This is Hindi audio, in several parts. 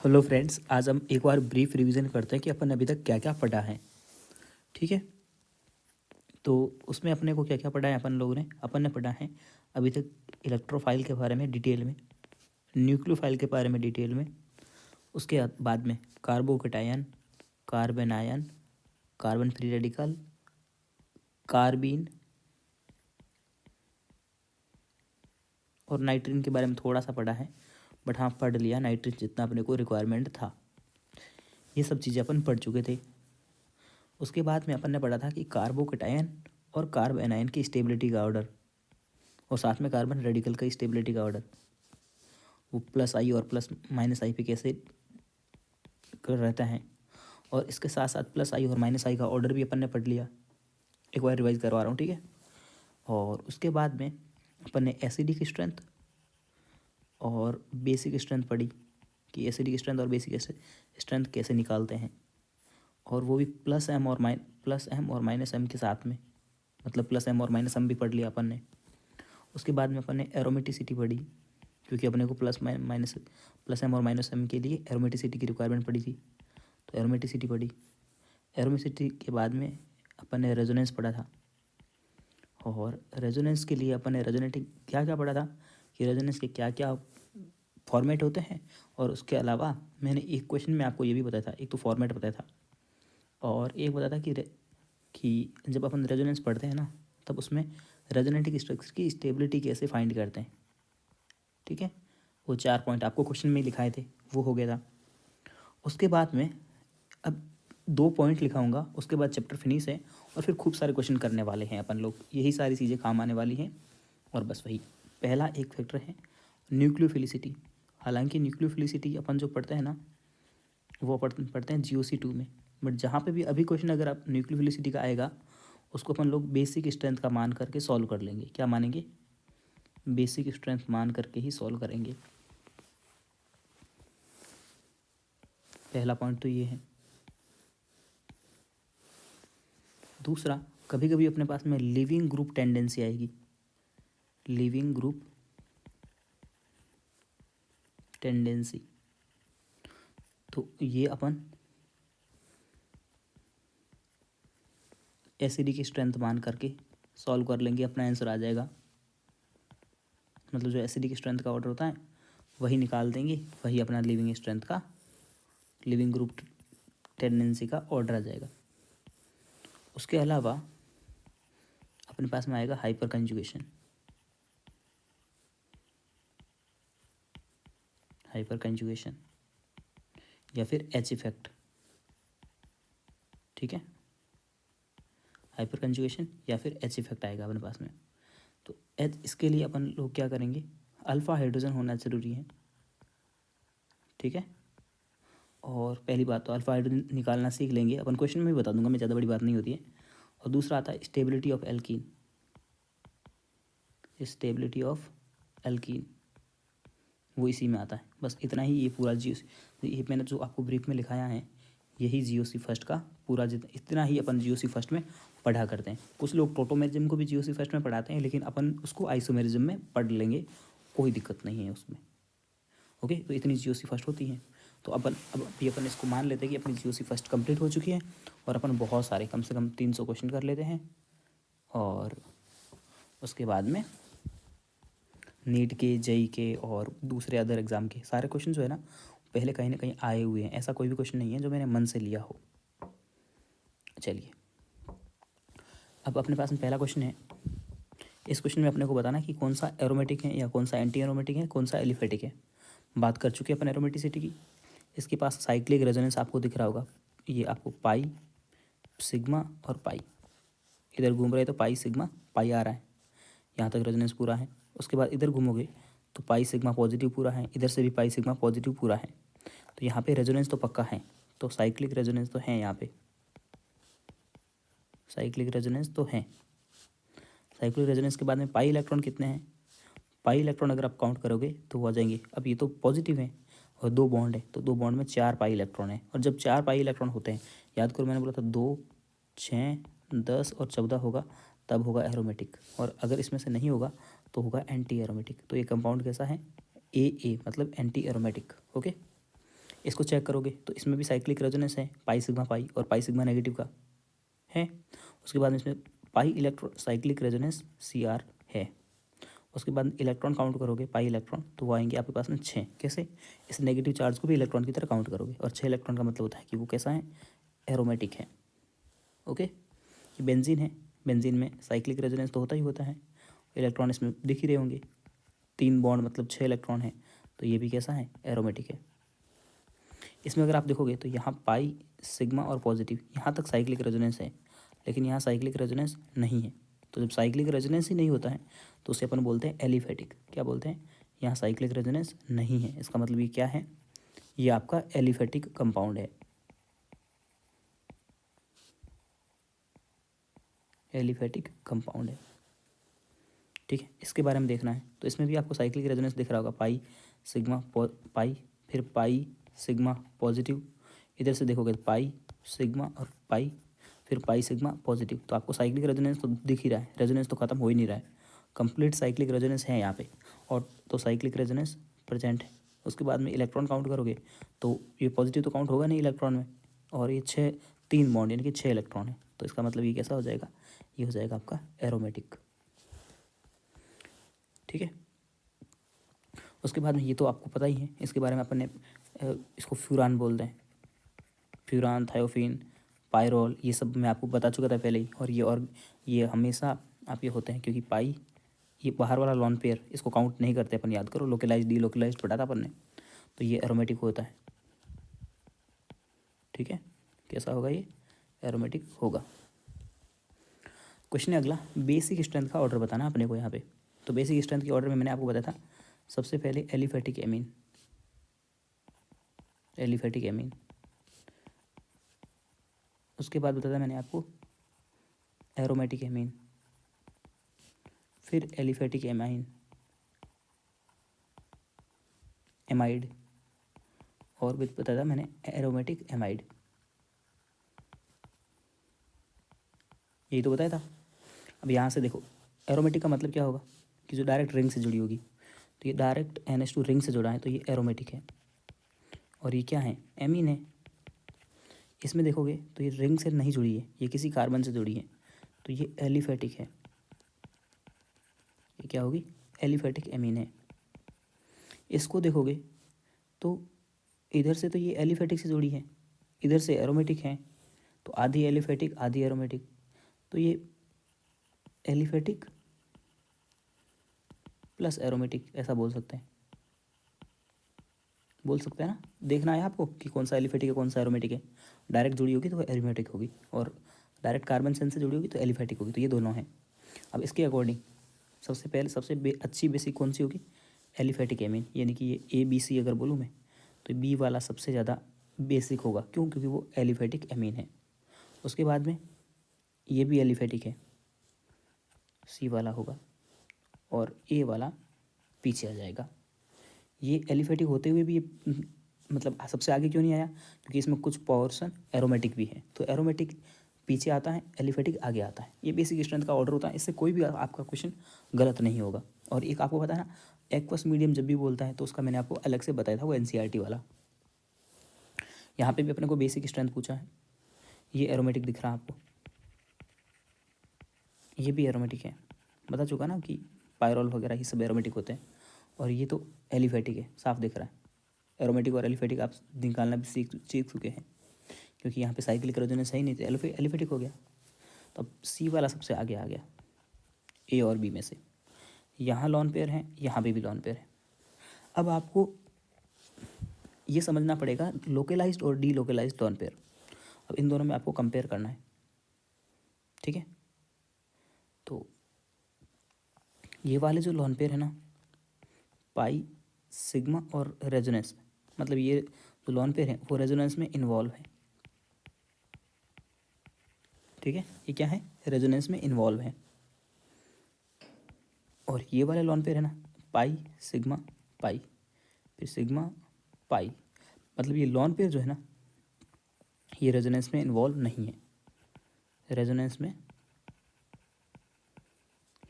हेलो फ्रेंड्स, आज हम एक बार ब्रीफ रिवीजन करते हैं कि अपन अभी तक क्या क्या पढ़ा है। ठीक है, तो उसमें अपने को क्या क्या पढ़ा है अपन ने पढ़ा है अभी तक इलेक्ट्रोफाइल के बारे में डिटेल में, न्यूक्लियोफाइल के बारे में डिटेल में, उसके बाद में carbocation, carbon ion, carbon free radical, carbene और नाइट्रोजन के बारे में थोड़ा सा पढ़ा है, बट हाँ पढ़ लिया नाइट्रोजन जितना अपने को रिक्वायरमेंट था। ये सब चीज़ें अपन पढ़ चुके थे। उसके बाद में अपन ने पढ़ा था कि कार्बोकैटायन और कार्बन आयन की स्टेबिलिटी का ऑर्डर और साथ में कार्बन रेडिकल का स्टेबिलिटी का ऑर्डर, वो प्लस आई और प्लस माइनस आई पे कैसे कर रहता है। और इसके साथ साथ प्लस आई और माइनस आई का ऑर्डर भी अपन ने पढ़ लिया। एक बार रिवाइज करवा रहा हूँ, ठीक है। और उसके बाद में अपन ने एसिडिक स्ट्रेंथ और बेसिक स्ट्रेंथ पढ़ी कि एसिडिक स्ट्रेंथ और बेसिक स्ट्रेंथ कैसे निकालते हैं, और वो भी प्लस एम और माइनस एम के साथ में, मतलब प्लस एम और माइनस एम भी पढ़ लिया अपन ने। उसके बाद में अपन ने एरोमेटिसिटी पढ़ी, क्योंकि अपने को प्लस एम और माइनस एम के लिए एरोमेटिसिटी की रिक्वायरमेंट पड़ी थी, तो एरोमेटिसिटी पढ़ी। एरोमेटिसिटी के बाद में अपन ने रेजोनेंस पढ़ा था, और रेजोनेंस के लिए अपन ने रेजोनेटिंग क्या क्या पढ़ा था कि रेजोनेंस के क्या क्या फॉर्मेट होते हैं। और उसके अलावा मैंने एक क्वेश्चन में आपको ये भी बताया था, एक तो फॉर्मेट बताया था और एक बताया था कि जब अपन रेजोनेंस पढ़ते हैं ना, तब उसमें रेजोनेटिक स्ट्रक्चर की स्टेबिलिटी कैसे फाइंड करते हैं। ठीक है, वो 4 पॉइंट आपको क्वेश्चन में लिखाए थे, वो हो गया था। उसके बाद में अब 2 पॉइंट लिखाऊंगा, उसके बाद चैप्टर फिनिश है और फिर खूब सारे क्वेश्चन करने वाले हैं अपन लोग। यही सारी चीज़ें काम आने वाली हैं। और बस वही पहला एक फैक्टर है न्यूक्लियोफिलिसिटी। हालांकि न्यूक्लियोफिलिसिटी अपन जो पढ़ते हैं ना, वो पढ़ते हैं GOC2 में, बट जहाँ पे भी अभी क्वेश्चन अगर आप न्यूक्लियोफिलिसिटी का आएगा, उसको अपन लोग बेसिक स्ट्रेंथ का मान करके सॉल्व कर लेंगे। क्या मानेंगे? बेसिक स्ट्रेंथ मान करके ही सॉल्व करेंगे। पहला पॉइंट तो ये है। दूसरा, कभी कभी अपने पास में लिविंग ग्रुप टेंडेंसी आएगी। लिविंग ग्रुप टेंडेंसी, तो ये अपन एसिडिक स्ट्रेंथ मान करके सॉल्व कर लेंगे, अपना आंसर आ जाएगा। मतलब जो एसिडिक स्ट्रेंथ का ऑर्डर होता है वही निकाल देंगे, वही अपना लिविंग ग्रुप टेंडेंसी का ऑर्डर आ जाएगा। उसके अलावा अपने पास में आएगा हाइपर कंजुगेशन। हाइपर कंजुगेशन या फिर एच इफेक्ट। ठीक है, हाइपर कंजुगेशन या फिर एच इफेक्ट आएगा अपने पास में। तो एच, इसके लिए अपन लोग क्या करेंगे, अल्फ़ा हाइड्रोजन होना ज़रूरी है। ठीक है, और पहली बात तो अल्फ़ा हाइड्रोजन निकालना सीख लेंगे अपन, क्वेश्चन में भी बता दूंगा मैं, ज़्यादा बड़ी बात नहीं होती है। और दूसरा आता है stability of alkene. Stability of alkene वो इसी में आता है। बस इतना ही, ये पूरा ये मैंने जो आपको ब्रीफ में लिखाया है, यही GOC फर्स्ट का पूरा इतना ही अपन GOC फर्स्ट में पढ़ा करते हैं। कुछ लोग टोटोमेरिज्म को भी GOC फर्स्ट में पढ़ाते हैं, लेकिन अपन उसको आइसोमेरिज्म में पढ़ लेंगे, कोई दिक्कत नहीं है उसमें। ओके, तो इतनी GOC फर्स्ट होती है। तो अब अभी अपन इसको मान लेते हैं कि अपनी GOC फर्स्ट कंप्लीट हो चुकी है, और अपन बहुत सारे कम से कम 300 क्वेश्चन कर लेते हैं। और उसके बाद में नीट के, JEE के और दूसरे अदर एग्ज़ाम के सारे क्वेश्चन जो है ना, पहले कहीं ना कहीं आए हुए हैं। ऐसा कोई भी क्वेश्चन नहीं है जो मैंने मन से लिया हो। चलिए, अब अपने पास में पहला क्वेश्चन है। इस क्वेश्चन में अपने को बताना कि कौन सा एरोमेटिक है या कौन सा एंटी एरोमेटिक है, कौन सा एलिफेटिक है। बात कर चुके हैं अपन एरोमेटिसिटी की। इसके पास साइक्लिक रेजोनेंस आपको दिख रहा होगा, ये आपको पाई, सिग्मा और पाई, इधर घूम रहे तो पाई सिग्मा पाई आ रहा है, यहाँ तक रेजोनेंस पूरा है। उसके बाद इधर घूमोगे तो पाई सिग्मा पॉजिटिव पूरा है, इधर से भी पाई सिग्मा पॉजिटिव पूरा है। तो यहाँ पे रेजोनेंस तो पक्का है, तो साइक्लिक रेजोनेंस तो है यहाँ पे, साइक्लिक रेजोनेंस तो है। साइक्लिक रेजोनेंस के बाद में पाई इलेक्ट्रॉन कितने हैं, पाई इलेक्ट्रॉन अगर आप काउंट करोगे तो वो आ जाएंगे। अब ये तो पॉजिटिव है और 2 बॉन्ड है, तो 2 बॉन्ड में 4 पाई इलेक्ट्रॉन है। और जब 4 पाई इलेक्ट्रॉन होते हैं, याद करो मैंने बोला था 2, 6, 10 और 14 होगा, तब होगा एरोमेटिक। और अगर इसमें से नहीं होगा तो होगा एंटी एरोमेटिक। तो ये कंपाउंड कैसा है, AA, मतलब एंटी एरोमेटिक। ओके, इसको चेक करोगे तो इसमें भी साइक्लिक रेजोनेंस है, पाई सिग्मा पाई और पाई सिग्मा नेगेटिव का है। उसके बाद में इसमें pi electron cyclic resonance CR है। उसके बाद इलेक्ट्रॉन काउंट करोगे पाई इलेक्ट्रॉन, तो वो आएंगे आपके पास में 6। कैसे? इस नेगेटिव चार्ज को भी इलेक्ट्रॉन की तरह काउंट करोगे, और 6 इलेक्ट्रॉन का मतलब होता है कि वो कैसा है, एरोमेटिक है। ओके, ये बेंजीन है, बेंजीन में साइक्लिक रेजोनेंस तो होता ही होता है, इलेक्ट्रॉन इसमें दिख ही रहे होंगे, 3 बॉन्ड मतलब 6 इलेक्ट्रॉन है, तो ये भी कैसा है, एरोमेटिक है। इसमें अगर आप देखोगे तो यहाँ पाई सिग्मा और पॉजिटिव यहाँ तक साइक्लिक रेजोनेंस है, लेकिन यहाँ साइक्लिक रेजोनेंस नहीं है। तो जब साइक्लिक रेजोनेंस ही नहीं होता है तो उसे अपन बोलते हैं एलिफेटिक। क्या बोलते हैं? यहाँ साइक्लिक रेजोनेंस नहीं है, इसका मतलब ये क्या है, ये आपका एलिफेटिक कंपाउंड है, एलिफेटिक कंपाउंड है। ठीक है, इसके बारे में देखना है तो इसमें भी आपको साइक्लिक रेजोनेंस दिख रहा होगा, पाई सिग्मा पाई, फिर पाई सिग्मा पॉजिटिव, इधर से देखोगे तो पाई सिग्मा और पाई, फिर पाई सिग्मा पॉजिटिव, तो आपको साइक्लिक रेजोनेंस तो दिख ही रहा है, रेजोनेंस तो खत्म हो ही नहीं रहा है, कंप्लीट साइक्लिक रेजोनेंस है यहाँ पे, और तो साइक्लिक रेजोनेंस प्रेजेंट है। उसके बाद में इलेक्ट्रॉन काउंट करोगे तो ये पॉजिटिव तो काउंट होगा नहीं इलेक्ट्रॉन में, और ये 3 बॉन्ड यानी कि 6 इलेक्ट्रॉन है, तो इसका मतलब ये कैसा हो जाएगा, ये हो जाएगा आपका एरोमेटिक। ठीक है, उसके बाद में ये तो आपको पता ही है, इसके बारे में अपन ने इसको फ्यूरान बोलते हैं, फ्यूरान, थायोफिन, पायरोल, ये सब मैं आपको बता चुका था पहले ही। और ये हमेशा आप ये होते हैं क्योंकि पाई ये बाहर वाला लॉन पेयर, इसको काउंट नहीं करते अपन, याद करो लोकलाइज डी लोकलाइज पढ़ा था अपन ने, तो ये एरोमेटिक होता है। ठीक है, कैसा होगा ये, एरोमेटिक होगा। क्वेश्चन है अगला, बेसिक स्ट्रेंथ का ऑर्डर बताना अपने को यहाँ पे। तो बेसिक स्ट्रेंथ के ऑर्डर में मैंने आपको बताया था, सबसे पहले एलिफेटिक एमीन, एलिफेटिक एमीन, उसके बाद बताया था मैंने आपको एरोमेटिक एमीन, फिर एलिफेटिक एमाइन, एमाइड, और भी बताया था मैंने एरोमेटिक एमाइड, यही तो बताया था। अब यहाँ से देखो एरोमेटिक का मतलब क्या होगा कि जो डायरेक्ट रिंग से जुड़ी होगी, तो ये डायरेक्ट NH2 रिंग से जुड़ा है तो ये एरोमेटिक है, और ये क्या है, एमीन है। इसमें देखोगे तो ये रिंग से नहीं जुड़ी है, ये किसी कार्बन से जुड़ी है, तो ये एलिफेटिक है, ये क्या होगी, एलिफेटिक एमीन है। इसको देखोगे तो इधर से तो ये एलिफेटिक से जुड़ी है, इधर से एरोमेटिक है, तो आधी एलिफेटिक आधी एरोमेटिक, तो ये एलिफेटिक प्लस एरोमेटिक ऐसा बोल सकते हैं, बोल सकते हैं ना। देखना है आपको कि कौन सा एलिफेटिक है कौन सा एरोमेटिक है, डायरेक्ट जुड़ी होगी तो एरोमेटिक होगी, और डायरेक्ट कार्बन सेंस से जुड़ी होगी तो एलिफेटिक होगी, तो ये दोनों हैं। अब इसके अकॉर्डिंग सबसे पहले अच्छी बेसिक कौन सी होगी, एलिफेटिक एमीन, यानी कि ये ABC अगर बोलूँ मैं तो B वाला सबसे ज़्यादा बेसिक होगा, क्यों, क्योंकि वो एलिफेटिक एमीन है। उसके बाद में ये भी एलिफेटिक है, C वाला होगा, और A वाला पीछे आ जाएगा। ये एलिफेटिक होते हुए भी ये मतलब सबसे आगे क्यों नहीं आया, क्योंकि इसमें कुछ पोर्शन एरोमेटिक भी है, तो एरोमेटिक पीछे आता है, एलिफेटिक आगे आता है। ये बेसिक स्ट्रेंथ का ऑर्डर होता है, इससे कोई भी आपका क्वेश्चन गलत नहीं होगा। और एक आपको पता है ना, एक्वस मीडियम जब भी बोलता है तो उसका मैंने आपको अलग से बताया था, वो NCERT वाला। यहाँ पे भी अपने को बेसिक स्ट्रेंथ पूछा है, ये एरोमेटिक दिख रहा है आपको, ये भी एरोमेटिक है, बता चुका ना कि पायरोल वगैरह ये सब एरोमेटिक होते हैं, और ये तो एलिफेटिक है, साफ दिख रहा है। एरोमेटिक और एलिफेटिक आप निकालना भी सीख चुके हैं, क्योंकि यहाँ पे साइक्लिक रेजोनेंस है ही नहीं, तो एलिफेटिक हो गया। तो अब C वाला सबसे आगे आ गया A और B में से, यहाँ लॉन पेयर है, यहाँ पे भी लॉन पेयर है। अब आपको ये समझना पड़ेगा लोकलाइज्ड और डी लोकलाइज्ड लॉन पेयर, अब इन दोनों में आपको कंपेयर करना है। ठीक है, तो ये वाले जो लॉन पेयर है ना, पाई सिग्मा और रेजोनेंस, मतलब ये जो लॉन पेयर है वो रेजोनेंस में इन्वॉल्व है। ठीक है, ये क्या है, रेजोनेंस में इन्वॉल्व है। और ये वाले लॉन पेयर है ना, पाई सिग्मा पाई, फिर सिग्मा पाई, मतलब ये लॉन पेयर जो है ना, ये रेजोनेंस में इन्वॉल्व नहीं है, रेजोनेंस में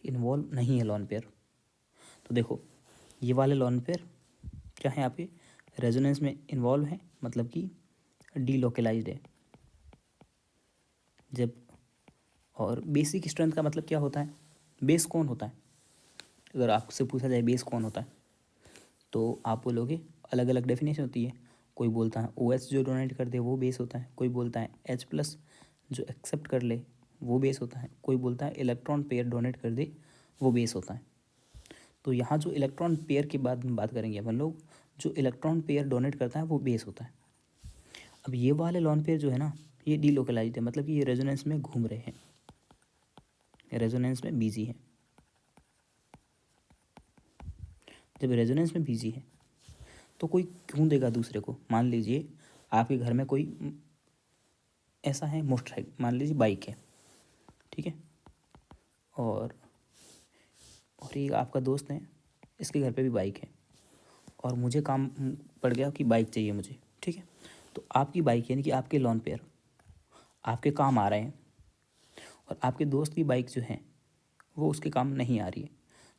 इन्वॉल्व नहीं है लॉन पेयर। तो देखो ये वाले लॉन पेयर क्या है आपके, रेजोनेंस में इन्वॉल्व है, मतलब कि डीलोकलाइज्ड है। जब और बेसिक स्ट्रेंथ का मतलब क्या होता है, बेस कौन होता है, अगर आपसे पूछा जाए बेस कौन होता है तो आप बोलोगे अलग अलग डेफिनेशन होती है। कोई बोलता है OH जो डोनेट कर दे वो बेस होता है, कोई बोलता है H+ जो एक्सेप्ट कर ले वो बेस होता है, कोई बोलता है इलेक्ट्रॉन पेयर डोनेट कर दे वो बेस होता है। तो यहाँ जो इलेक्ट्रॉन पेयर की बात करेंगे अपन लोग, जो इलेक्ट्रॉन पेयर डोनेट करता है वो बेस होता है। अब ये वाले लॉन पेयर जो है ना ये डीलोकलाइज्ड है, मतलब कि ये रेजोनेंस में घूम रहे हैं, रेजोनेंस में बिजी है। जब रेजोनेंस में बिजी है तो कोई क्यों देगा दूसरे को। मान लीजिए आपके घर में कोई ऐसा है मोटरसाइकिल, मान लीजिए बाइक है, ठीक है, और ये आपका दोस्त है, इसके घर पे भी बाइक है और मुझे काम पड़ गया कि बाइक चाहिए मुझे, ठीक है। तो आपकी बाइक यानी कि आपके लॉन पेयर आपके काम आ रहे हैं और आपके दोस्त की बाइक जो है वो उसके काम नहीं आ रही है,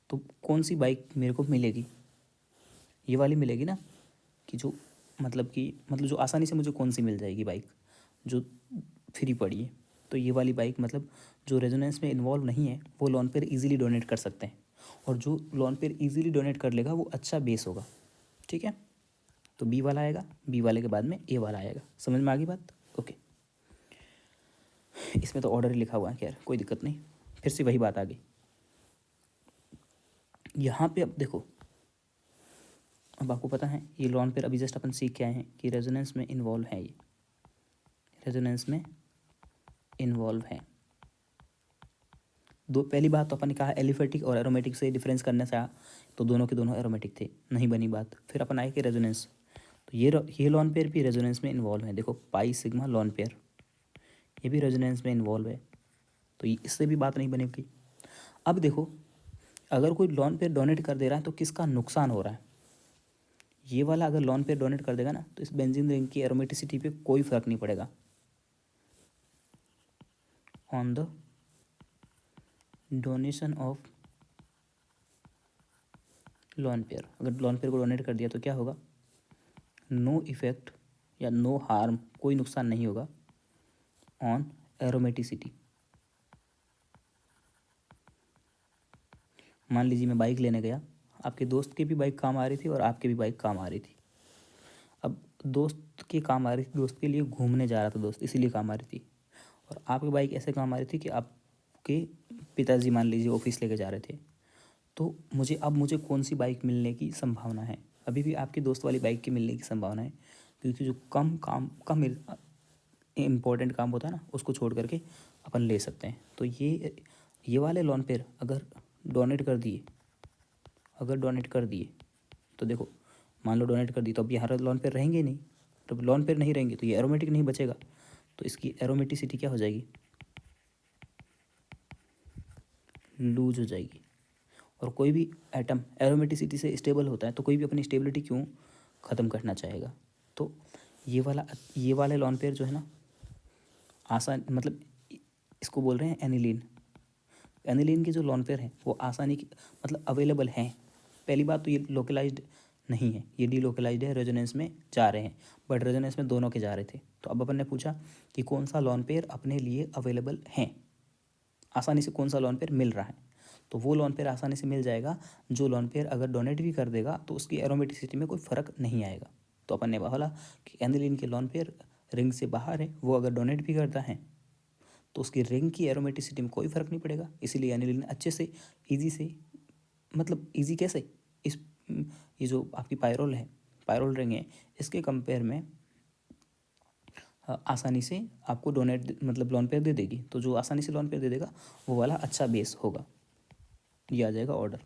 तो कौन सी बाइक मेरे को मिलेगी, ये वाली मिलेगी ना, कि जो मतलब जो आसानी से मुझे कौन सी मिल जाएगी बाइक जो फ्री पड़ी है। तो ये वाली बाइक मतलब जो रेजोनेंस में इन्वॉल्व नहीं है वो लोन पेयर इजीली डोनेट कर सकते हैं, और जो लोन पेयर इजीली डोनेट कर लेगा वो अच्छा बेस होगा, ठीक है। तो बी वाला आएगा, बी वाले के बाद में ए वाला आएगा। समझ में आ गई बात? ओके, इसमें तो ऑर्डर ही लिखा हुआ है, खैर कोई दिक्कत नहीं, फिर से वही बात आ गई। यहाँ पे अब देखो, अब आपको पता है ये लॉन पेयर अभी जस्ट अपन सीख के आए हैं कि रेजोनेंस में इन्वॉल्व है, ये रेजोनेंस में इन्वॉल्व है। दो पहली बात तो अपन ने कहा एलिफेटिक और एरोमेटिक से डिफरेंस करने से, तो दोनों के दोनों एरोमेटिक थे, नहीं बनी बात। फिर अपन आए कि रेजोनेंस, तो ये लॉन पेयर भी रेजोनेंस में इन्वॉल्व है। देखो पाई सिग्मा लॉन पेयर ये भी रेजोनेंस में इन्वॉल्व है, तो इससे भी बात नहीं बनेगी। अब देखो अगर कोई लॉन पेयर डोनेट कर दे रहा है तो किसका नुकसान हो रहा है, ये वाला अगर लॉन पेयर डोनेट कर देगा ना तो इस बेंजीन रिंग की एरोमेटिसिटी पे कोई फर्क नहीं पड़ेगा। On the donation of lone pair, अगर लॉन पेयर को डोनेट कर दिया तो क्या होगा, नो इफेक्ट या नो हार्म, कोई नुकसान नहीं होगा ऑन एरोमेटिसिटी। मान लीजिए मैं बाइक लेने गया, आपके दोस्त की भी बाइक काम आ रही थी और आपकी भी बाइक काम आ रही थी। अब दोस्त की काम आ रही थी, दोस्त के लिए घूमने जा रहा था दोस्त, इसीलिए काम आ रही थी, और आपकी बाइक ऐसे काम आ रही थी कि आपके पिताजी मान लीजिए ऑफिस लेके जा रहे थे। तो मुझे कौन सी बाइक मिलने की संभावना है, अभी भी आपके दोस्त वाली बाइक की मिलने की संभावना है, क्योंकि जो कम इम्पोर्टेंट काम होता है ना उसको छोड़ करके अपन ले सकते हैं। तो ये वाले लोन पेयर अगर डोनेट कर दिए तो देखो, मान लो डोनेट कर दी तो अब यहाँ लोन पेयर रहेंगे ही नहीं, तो लोन पेयर नहीं रहेंगे तो ये एरोमेटिक नहीं बचेगा, तो इसकी एरोमेटिसिटी क्या हो जाएगी, लूज हो जाएगी। और कोई भी एटम एरोमेटिसिटी से स्टेबल होता है तो कोई भी अपनी स्टेबिलिटी क्यों ख़त्म करना चाहेगा। तो ये वाले लॉन पेयर जो है ना आसान, मतलब इसको बोल रहे हैं एनिलीन। एनिलीन के जो लॉन पेयर हैं वो आसानी की मतलब अवेलेबल हैं। पहली बात तो ये लोकलाइज्ड नहीं है, ये डीलोकलाइज्ड है, रेजोनेंस में जा रहे हैं, बट रेजोनेंस में दोनों के जा रहे थे। तो अब अपन ने पूछा कि कौन सा लॉन पेयर अपने लिए अवेलेबल हैं, आसानी से कौन सा लॉन पेयर मिल रहा है, तो वो लॉन पेयर आसानी से मिल जाएगा जो लॉन पेयर अगर डोनेट भी कर देगा तो उसकी एरोमेटिसिटी में कोई फ़र्क नहीं आएगा। तो अपन ने बोला कि एनिलीन के लॉन पेयर रिंग से बाहर है, वो अगर डोनेट भी करता है तो उसकी रिंग की एरोमेटिसिटी में कोई फ़र्क नहीं पड़ेगा, इसीलिए एनिलीन अच्छे से ईजी से, मतलब ईजी कैसे, इस ये जो आपकी पायरोल रिंग है इसके कंपेयर में आसानी से आपको डोनेट मतलब लोन पेयर दे देगी। तो जो आसानी से लोन पेयर दे देगा वो वाला अच्छा बेस होगा, ये आ जाएगा ऑर्डर।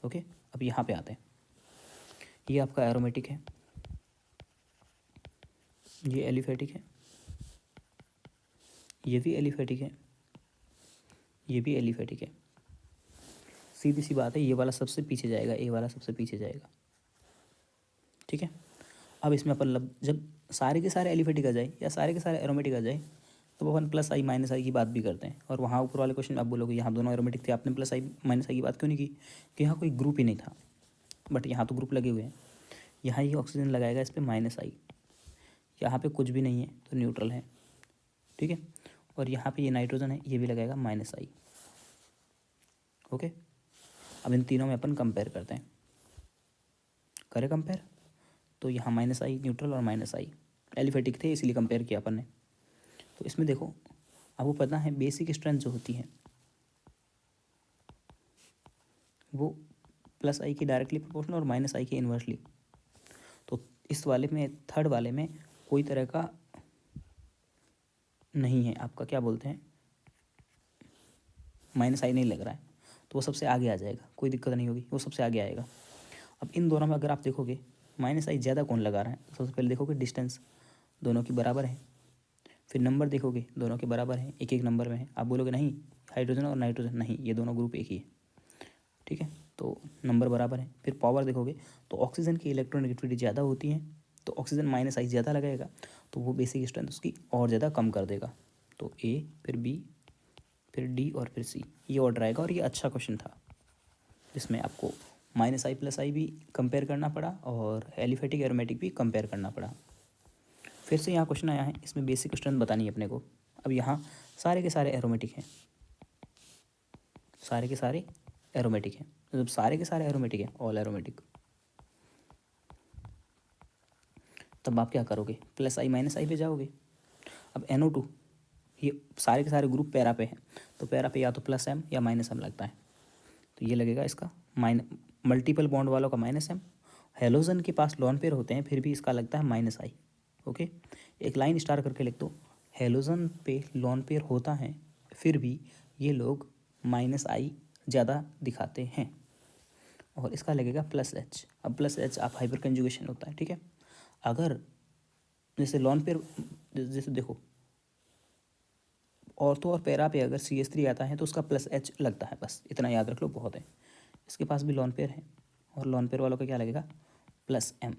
ओके, अब यहाँ पे आते हैं, ये आपका एरोमेटिक है, ये एलिफेटिक है, ये भी एलिफेटिक है, ये भी एलिफेटिक है। सीधी सी बात है, ये वाला सबसे पीछे जाएगा, ए वाला सबसे पीछे जाएगा, ठीक है। अब इसमें अपन जब सारे के सारे एलिफेटिक आ जाए या सारे के सारे एरोमेटिक आ जाए तो अपन +i -i की बात भी करते हैं। और वहाँ ऊपर वाले क्वेश्चन आप बोलोगे यहाँ दोनों एरोमेटिक थे, आपने +i -i की बात क्यों नहीं की, कि यहाँ कोई ग्रुप ही नहीं था, बट यहाँ तो ग्रुप लगे हुए हैं। यहाँ ये ऑक्सीजन लगाएगा इस पर -i, यहाँ पे कुछ भी नहीं है तो न्यूट्रल है, ठीक है। और यहाँ पे ये नाइट्रोजन है, ये भी लगाएगा -I, ओके। अब इन तीनों में अपन कंपेयर करते हैं, करें कंपेयर, तो यहाँ -I न्यूट्रल और -I एलिफेटिक थे इसीलिए कंपेयर किया अपन ने। तो इसमें देखो आपको पता है बेसिक स्ट्रेंथ जो होती है वो +I की डायरेक्टली प्रोपोर्शनल और -I के इन्वर्सली। तो इस वाले में, थर्ड वाले में कोई तरह का नहीं है, आपका क्या बोलते हैं, -I नहीं लग रहा है, तो वो सबसे आगे आ जाएगा, कोई दिक्कत नहीं होगी, वो सबसे आगे आएगा। अब इन दोनों में अगर आप देखोगे -I ज़्यादा कौन लगा रहा है, तो सबसे पहले देखोगे डिस्टेंस दोनों की बराबर है, फिर नंबर देखोगे दोनों के बराबर हैं, एक एक नंबर में है। आप बोलोगे नहीं हाइड्रोजन और नाइट्रोजन, नहीं ये दोनों ग्रुप एक ही है, ठीक है, तो नंबर बराबर है। फिर पावर देखोगे तो ऑक्सीजन की इलेक्ट्रोनेगेटिविटी ज़्यादा होती है, तो ऑक्सीजन -I ज़्यादा लगाएगा, तो वो बेसिक स्ट्रेंथ उसकी और ज़्यादा कम कर देगा। तो A फिर B फिर D और फिर C, ये ऑर्डर आएगा। और ये अच्छा क्वेश्चन था, इसमें आपको -I+I भी कंपेयर करना पड़ा और एलिफेटिक एरोमेटिक भी कंपेयर करना पड़ा। फिर से यहाँ क्वेश्चन आया है, इसमें बेसिक स्ट्रेंथ बतानी है अपने को। अब यहाँ सारे के सारे एरोमेटिक हैं, सारे के सारे एरोमेटिक हैं, तो जब सारे के सारे एरोमेटिक हैं, ऑल एरोमेटिक, तब आप क्या करोगे, +I -I पे जाओगे। अब NO2 ये सारे के सारे ग्रुप पैरा पे हैं, तो पैरा पे या तो +M या -M लगता है, तो ये लगेगा इसका मल्टीपल बॉन्ड वालों का -M। हेलोजन के पास लॉन पेयर होते हैं, फिर भी इसका लगता है -I, ओके। एक लाइन स्टार करके लिख दो, हेलोजन पे लॉन पेयर होता है फिर भी ये लोग -I ज़्यादा दिखाते हैं, और इसका लगेगा +H। अब +H आप हाइपर कंजुगेशन होता है, ठीक है। अगर जैसे लॉन पेयर, जैसे देखो ऑर्थो और पैरा पे अगर CH3 आता है तो उसका +H लगता है, बस इतना याद रख लो बहुत है। इसके पास भी लॉन पेयर है, और लॉन पेयर वालों का क्या लगेगा, +M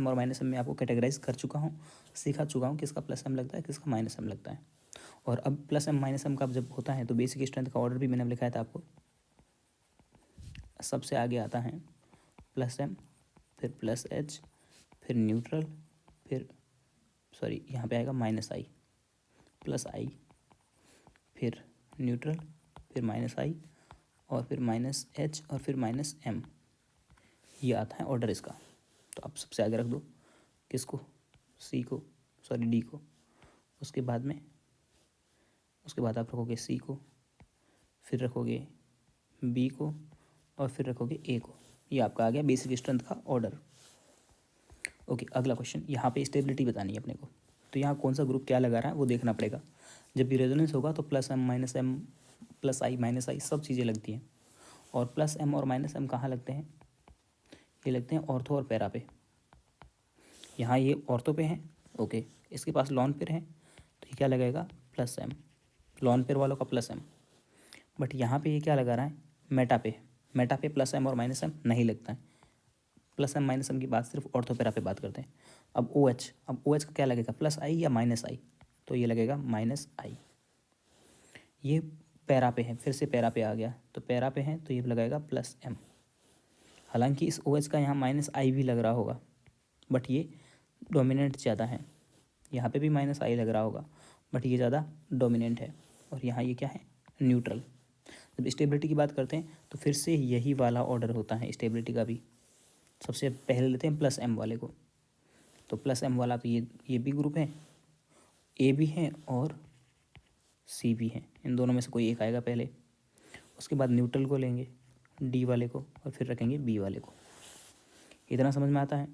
और -M में आपको कैटेगराइज कर चुका हूँ, सिखा चुका हूँ किसका +M लगता है किसका -M लगता है। और अब +M -M का जब होता है तो बेसिक स्ट्रेंथ का ऑर्डर भी मैंने लिखाया था आपको, सबसे आगे आता है +M फिर +H फिर न्यूट्रल, फिर सॉरी यहाँ पे आएगा -I, +I फिर न्यूट्रल फिर -I और फिर -H और फिर -M, ये आता है ऑर्डर इसका। तो आप सबसे आगे रख दो किसको, C को, सॉरी D को, उसके बाद आप रखोगे C को, फिर रखोगे B को और फिर रखोगे A को। ये आपका आ गया बेसिक स्ट्रेंथ का ऑर्डर, ओके। अगला क्वेश्चन, यहाँ पे स्टेबिलिटी बतानी है अपने को, तो यहाँ कौन सा ग्रुप क्या लगा रहा है वो देखना पड़ेगा। जब भी रेजोनेंस होगा तो +M -M +I -I सब चीज़ें लगती हैं, और +M और -M कहाँ लगते हैं, ये लगते हैं ऑर्थो और पैरा पे। यहाँ ये ऑर्थो पे हैं, ओके, इसके पास लॉन पेयर है तो ये क्या लगाएगा, +M, लॉन पेयर वालों का +M। बट यहाँ पे ये क्या लगा रहा है, मेटा पे +M और -M नहीं लगता है, +M -M की बात सिर्फ ऑर्थो पैरा पे बात करते हैं। अब OH का क्या लगेगा, +I या -I, तो ये लगेगा -I। ये पैरा पे है, फिर से पैरा पे आ गया, तो पैरा पे है तो ये लगाएगा +M। हालांकि इस OH का यहाँ -I भी लग रहा होगा, बट ये डोमिनेंट ज़्यादा है, यहाँ पे भी -I लग रहा होगा, बट ये ज़्यादा डोमिनेंट है। और यहाँ ये क्या है, न्यूट्रल। जब स्टेबिलिटी की बात करते हैं तो फिर से यही वाला ऑर्डर होता है स्टेबिलिटी का भी। सबसे पहले लेते हैं +M वाले को, तो +M वाला तो ये भी ग्रुप है, A भी है और C भी है, इन दोनों में से कोई एक आएगा पहले। उसके बाद न्यूट्रल को लेंगे, D वाले को, और फिर रखेंगे B वाले को। इतना समझ में आता है,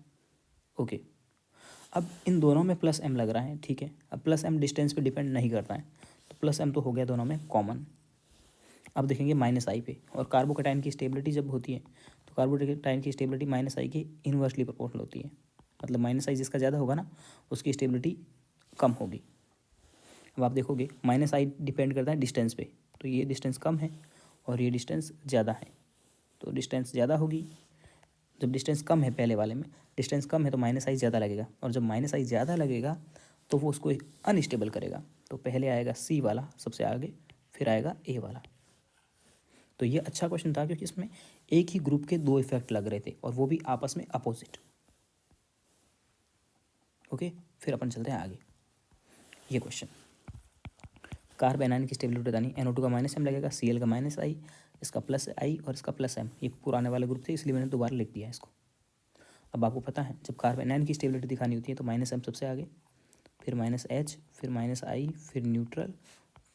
ओके। अब इन दोनों में +M लग रहा है, ठीक है। अब +M डिस्टेंस पे डिपेंड नहीं करता है, तो +M तो हो गया दोनों में कॉमन। अब देखेंगे -I पे, और कार्बोकैटायन की स्टेबिलिटी जब होती है तो कार्बोकैटायन की स्टेबिलिटी -I के इन्वर्सली प्रोपोर्शनल होती है, मतलब -I जिसका ज़्यादा होगा ना उसकी स्टेबिलिटी कम होगी। अब आप देखोगे -I डिपेंड करता है डिस्टेंस पे, तो ये डिस्टेंस कम है और ये डिस्टेंस ज़्यादा है, तो डिस्टेंस ज़्यादा होगी। जब डिस्टेंस कम है, पहले वाले में डिस्टेंस कम है तो -I ज़्यादा लगेगा, और जब -I ज़्यादा लगेगा तो वो उसको अनस्टेबल करेगा। तो पहले आएगा C वाला सबसे आगे, फिर आएगा A वाला। तो ये अच्छा क्वेश्चन था क्योंकि इसमें एक ही ग्रुप के दो इफेक्ट लग रहे थे और वो भी आपस में अपोजिट, ओके। फिर अपन चलते हैं आगे। ये क्वेश्चन, कार्ब एनायन की स्टेबिलिटी बतानी। NO2 का -M लगेगा, Cl का -I, इसका +I और इसका +M। ये पुराने वाले ग्रुप थे इसलिए मैंने दोबारा लिख दिया इसको। अब आपको पता है जब कार्ब एनायन की स्टेबिलिटी दिखानी होती है तो -M सबसे आगे, फिर -H, फिर -I, फिर न्यूट्रल,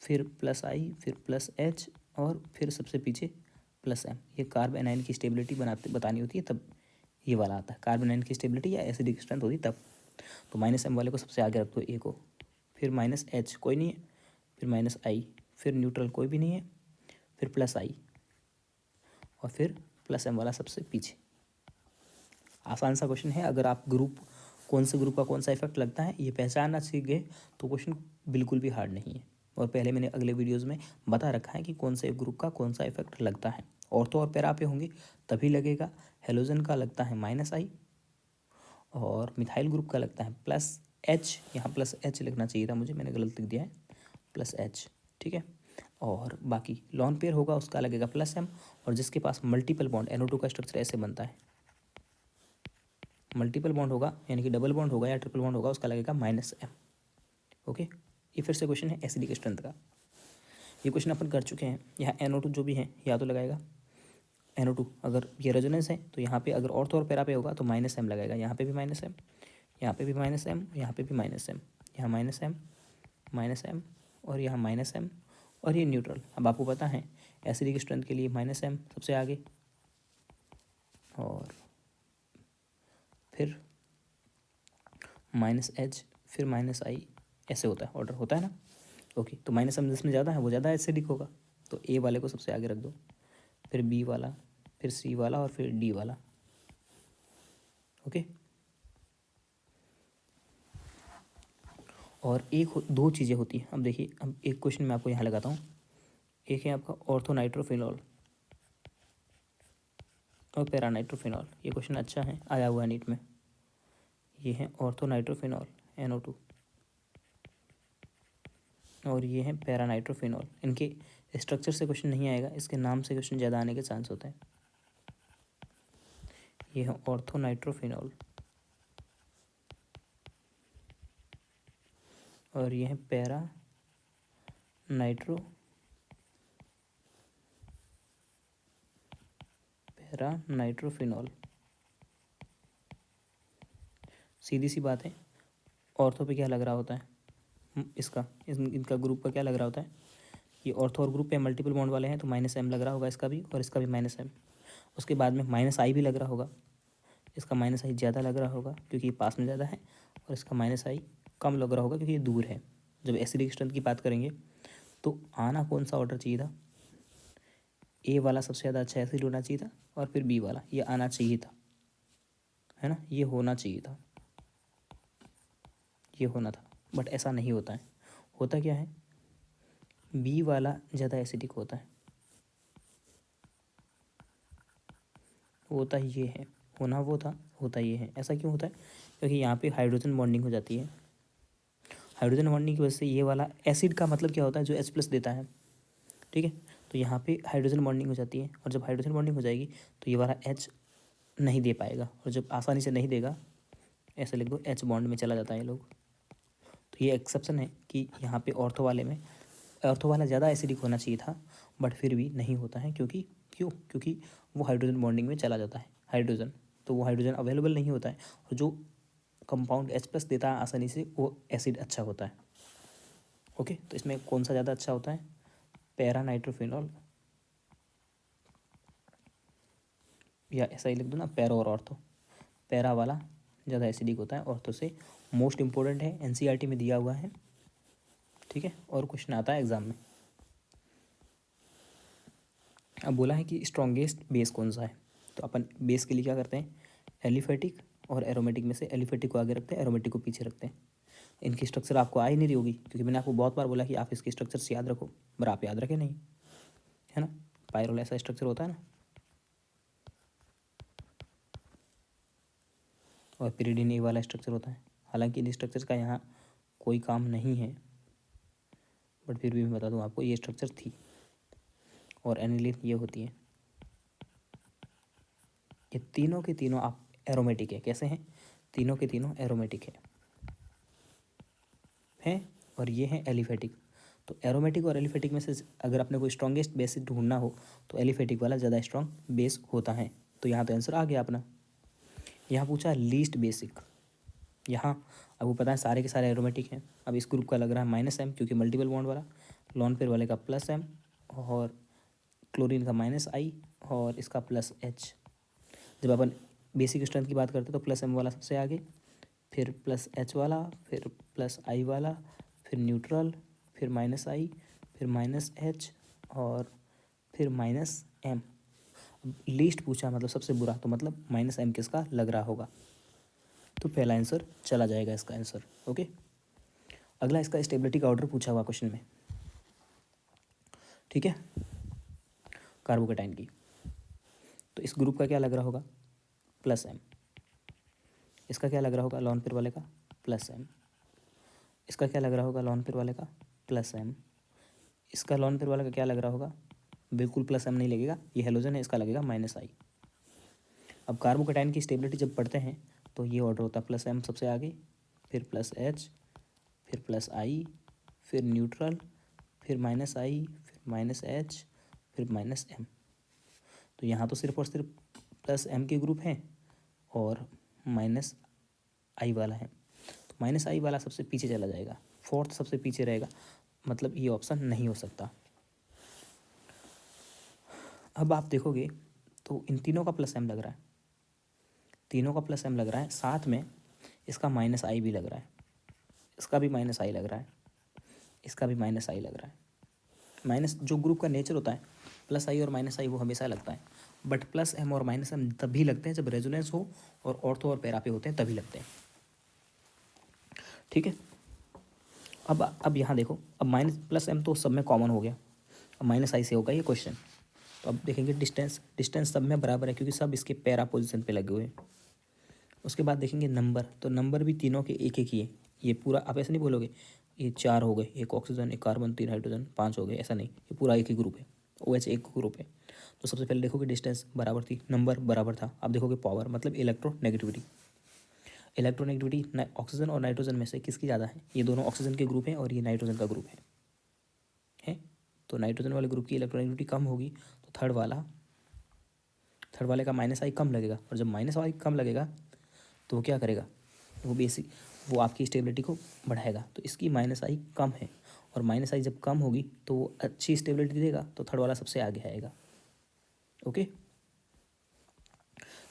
फिर +I, फिर +H और फिर सबसे पीछे +M। ये कार्ब एनायन की स्टेबिलिटी बतानी होती है तब ये वाला आता है। कार्ब एनायन की स्टेबिलिटी या एसिडिक स्ट्रेंथ होती तब। तो -M वाले को सबसे आगे रख दो ए को, फिर -H कोई नहीं है, फिर -I, फिर न्यूट्रल कोई भी नहीं है, फिर +I और फिर +M वाला सबसे पीछे। आसान सा क्वेश्चन है। अगर आप ग्रुप कौन से ग्रुप का कौन सा इफेक्ट लगता है ये पहचानना सीख गए तो क्वेश्चन बिल्कुल भी हार्ड नहीं है। और पहले मैंने अगले वीडियोज़ में बता रखा है कि कौन से ग्रुप का कौन सा इफेक्ट लगता है। ऑर्थो और पैरा पे होंगे तभी लगेगा। हेलोजन का लगता है -I और मिथाइल ग्रुप का लगता है +H। यहाँ +H लिखना चाहिए था मुझे, मैंने गलत लिख दिया है, +H। ठीक है। और बाकी लॉन पेयर होगा उसका लगेगा +M। और जिसके पास मल्टीपल बॉन्ड, NO2 का स्ट्रक्चर ऐसे बनता है, मल्टीपल बॉन्ड होगा यानी कि डबल बॉन्ड होगा या ट्रिपल बॉन्ड होगा, उसका लगेगा -M। ओके, ये फिर से क्वेश्चन है एसिडिक स्ट्रेंथ का। ये क्वेश्चन अपन कर चुके हैं। यहाँ NO2 जो भी है या तो लगाएगा NO2, अगर ये रेजोनेंस है तो यहाँ पे अगर ऑर्थो और पैरा पे होगा तो -M लगाएगा। यहाँ पे भी -M, यहाँ पे भी -M, यहाँ पे भी -M, यहाँ -M और यहाँ -M और ये न्यूट्रल। अब आपको पता है एसिडिक स्ट्रेंथ के लिए -M सबसे आगे और फिर -H, फिर -I, ऐसे होता है, ऑर्डर होता है ना। ओके, तो -M जिसमें ज़्यादा है वो ज़्यादा एसिडिक होगा, तो A वाले को सबसे आगे रख दो, फिर B वाला, फिर C वाला और फिर D वाला। ओके, और दो चीज़ें होती हैं। अब देखिए, अब एक क्वेश्चन मैं आपको यहाँ लगाता हूँ। एक है आपका ऑर्थोनाइट्रोफिनॉल और पैरानाइट्रोफिनॉल। ये क्वेश्चन अच्छा है, आया हुआ है नीट में। ये है ऑर्थोनाइट्रोफिनॉल NO2 और ये है पैरानाइट्रोफिनॉल। इनके स्ट्रक्चर से क्वेश्चन नहीं आएगा, इसके नाम से क्वेश्चन ज़्यादा आने के चांस होते हैं। ये है ऑर्थोनाइट्रोफिनॉल और ये है पैरानाइट्रोफिनॉल। सीधी सी बात है, ऑर्थो पे क्या लग रहा होता है इनका ग्रुप का क्या लग रहा होता है। ये ऑर्थो और ग्रुप पे मल्टीपल बॉन्ड वाले हैं तो -M लग रहा होगा इसका भी और इसका भी -M। उसके बाद में -I भी लग रहा होगा, इसका -I ज़्यादा लग रहा होगा क्योंकि ये पास में ज़्यादा है और इसका -I कम लग रहा होगा क्योंकि ये दूर है। जब एसिडिक स्ट्रेंथ की बात करेंगे तो आना कौन सा ऑर्डर चाहिए था, A वाला सबसे ज़्यादा अच्छा एसिड होना चाहिए था और फिर B वाला, ये आना चाहिए था, है ना, ये होना चाहिए था, ये होना था, बट ऐसा नहीं होता है। होता क्या है, B वाला ज़्यादा एसिडिक होता है, होता ये है, होना वो था, होता ये है। ऐसा क्यों होता है, क्योंकि यहाँ पे हाइड्रोजन बॉन्डिंग हो जाती है। हाइड्रोजन बॉन्डिंग की वजह से ये वाला एसिड का मतलब क्या होता है, जो H+ देता है, ठीक है। तो यहाँ पे हाइड्रोजन बॉन्डिंग हो जाती है और जब हाइड्रोजन बॉन्डिंग हो जाएगी तो ये वाला H नहीं दे पाएगा और जब आसानी से नहीं देगा, ऐसे लिख दो H बॉन्ड में चला जाता है ये लोग। तो ये एक्सेप्शन है कि यहाँ पे ऑर्थो वाला ज़्यादा एसिडिक होना चाहिए था बट फिर भी नहीं होता है। क्योंकि वो हाइड्रोजन बॉन्डिंग में चला जाता है हाइड्रोजन, तो वो हाइड्रोजन अवेलेबल नहीं होता है और जो कंपाउंड H+ देता है आसानी से वो एसिड अच्छा होता है। ओके, तो इसमें कौन सा ज़्यादा अच्छा होता है, पैरानाइट्रोफिनॉल, या ऐसा ही लिख दो ना, पैरा और ऑर्थो। पैरा वाला ज़्यादा एसिडिक होता है ऑर्थो से। मोस्ट इंपॉर्टेंट है, NCERT में दिया हुआ है, ठीक है, और क्वेश्चन आता है एग्जाम में। अब बोला है कि स्ट्रॉन्गेस्ट बेस कौन सा है, तो अपन बेस के लिए क्या करते हैं, एलिफेटिक और एरोमेटिक में से एलिफेटिक को आगे रखते हैं, एरोमेटिक को पीछे रखते हैं। इनकी स्ट्रक्चर आपको आ ही नहीं रही होगी क्योंकि मैंने आपको बहुत बार बोला कि आप इसके स्ट्रक्चर से याद रखो, पर आप याद रखें नहीं, है ना। पायरोल ऐसा स्ट्रक्चर होता है ना, और पिरिडिन ए वाला स्ट्रक्चर होता है। हालांकि इन स्ट्रक्चर का यहाँ कोई काम नहीं है बट फिर भी मैं बता दूँ आपको, ये स्ट्रक्चर थी। और एनिलीन ये होती है। ये तीनों के तीनों आप एरोमेटिक है। कैसे हैं, तीनों के तीनों एरोमेटिक है। हैं और ये हैं एलिफेटिक। तो एरोमेटिक और एलिफेटिक में से अगर अपने को स्ट्रॉन्गेस्ट बेस ढूंढना हो तो एलिफेटिक वाला ज़्यादा स्ट्रॉन्ग बेस होता है। तो यहाँ तो आंसर आ गया अपना। यहाँ पूछा लीस्ट बेसिक। यहाँ आपको पता है सारे के सारे एरोमेटिक हैं। अब इस ग्रुप का लग रहा है -m क्योंकि मल्टीपल बॉन्ड वाला, लॉन पेयर वाले का +m और क्लोरीन का -I और इसका +H। जब अपन बेसिक स्ट्रेंथ की बात करते हैं तो +m वाला सबसे आगे, फिर +H वाला, फिर +I वाला, फिर न्यूट्रल, फिर -I, फिर -H और फिर -m। लीस्ट पूछा मतलब सबसे बुरा, तो मतलब -m किसका लग रहा होगा। तो पहला आंसर चला जाएगा इसका आंसर। ओके, अगला इसका स्टेबिलिटी का ऑर्डर पूछा हुआ क्वेश्चन में, ठीक है, कार्बोकेटाइन की। तो इस ग्रुप का क्या लग रहा होगा, +m। इसका क्या लग रहा होगा लॉन पेयर वाले का, +m। इसका क्या लग रहा होगा लॉन पेयर वाले का, +m। इसका लॉन पेयर वाले का क्या लग रहा होगा, बिल्कुल +m नहीं लगेगा, ये हेलोजन है, इसका लगेगा -I। अब कार्बोकेटाइन की स्टेबिलिटी जब पढ़ते हैं तो ये ऑर्डर होता है +m सबसे आगे, फिर +H, फिर +I, फिर न्यूट्रल, फिर -I, फिर -H, फिर -m। तो यहाँ तो सिर्फ और सिर्फ +m के ग्रुप हैं और -I वाला है। तो -I वाला सबसे पीछे चला जाएगा, फोर्थ सबसे पीछे रहेगा, मतलब ये ऑप्शन नहीं हो सकता। अब आप देखोगे तो इन तीनों का +m लग रहा है, तीनों का +m लग रहा है, साथ में इसका -I भी लग रहा है, इसका भी -I लग रहा है, इसका भी -I लग रहा है। माइनस जो ग्रुप का नेचर होता है +I और -I वो हमेशा लगता है, बट +m और -m तभी लगते हैं जब रेजोनेंस हो और ऑर्थो और पैरा पे होते हैं तभी लगते हैं, ठीक है। अब यहाँ देखो, अब +m तो सब में कॉमन हो गया, अब -I से होगा ये क्वेश्चन। तो अब देखेंगे डिस्टेंस सब में बराबर है क्योंकि सब इसके पैरा पोजिशन पे लगे हुए हैं। उसके बाद देखेंगे नंबर, तो नंबर भी तीनों के एक एक ही है। ये पूरा आप ऐसे नहीं बोलोगे ये 4 हो गए, 1 ऑक्सीजन, 1 कार्बन, 3 हाइड्रोजन, 5 हो गए, ऐसा नहीं, ये पूरा एक ही ग्रुप है, OH एक ग्रुप है। तो सबसे पहले देखोगे डिस्टेंस बराबर थी, नंबर बराबर था। अब देखोगे पावर मतलब इलेक्ट्रोनेगेटिविटी, ऑक्सीजन और नाइट्रोजन में से किसकी ज़्यादा है, ये दोनों ऑक्सीजन के ग्रुप हैं और ये नाइट्रोजन का ग्रुप है। तो नाइट्रोजन वाले ग्रुप की इलेक्ट्रोनेगेटिविटी कम होगी तो थर्ड वाले का -I कम लगेगा, और जब -I कम लगेगा तो वो क्या करेगा, वो आपकी स्टेबिलिटी को बढ़ाएगा। तो इसकी -I कम है और -I जब कम होगी तो वो अच्छी स्टेबिलिटी देगा, तो थर्ड वाला सबसे आगे आएगा। ओके,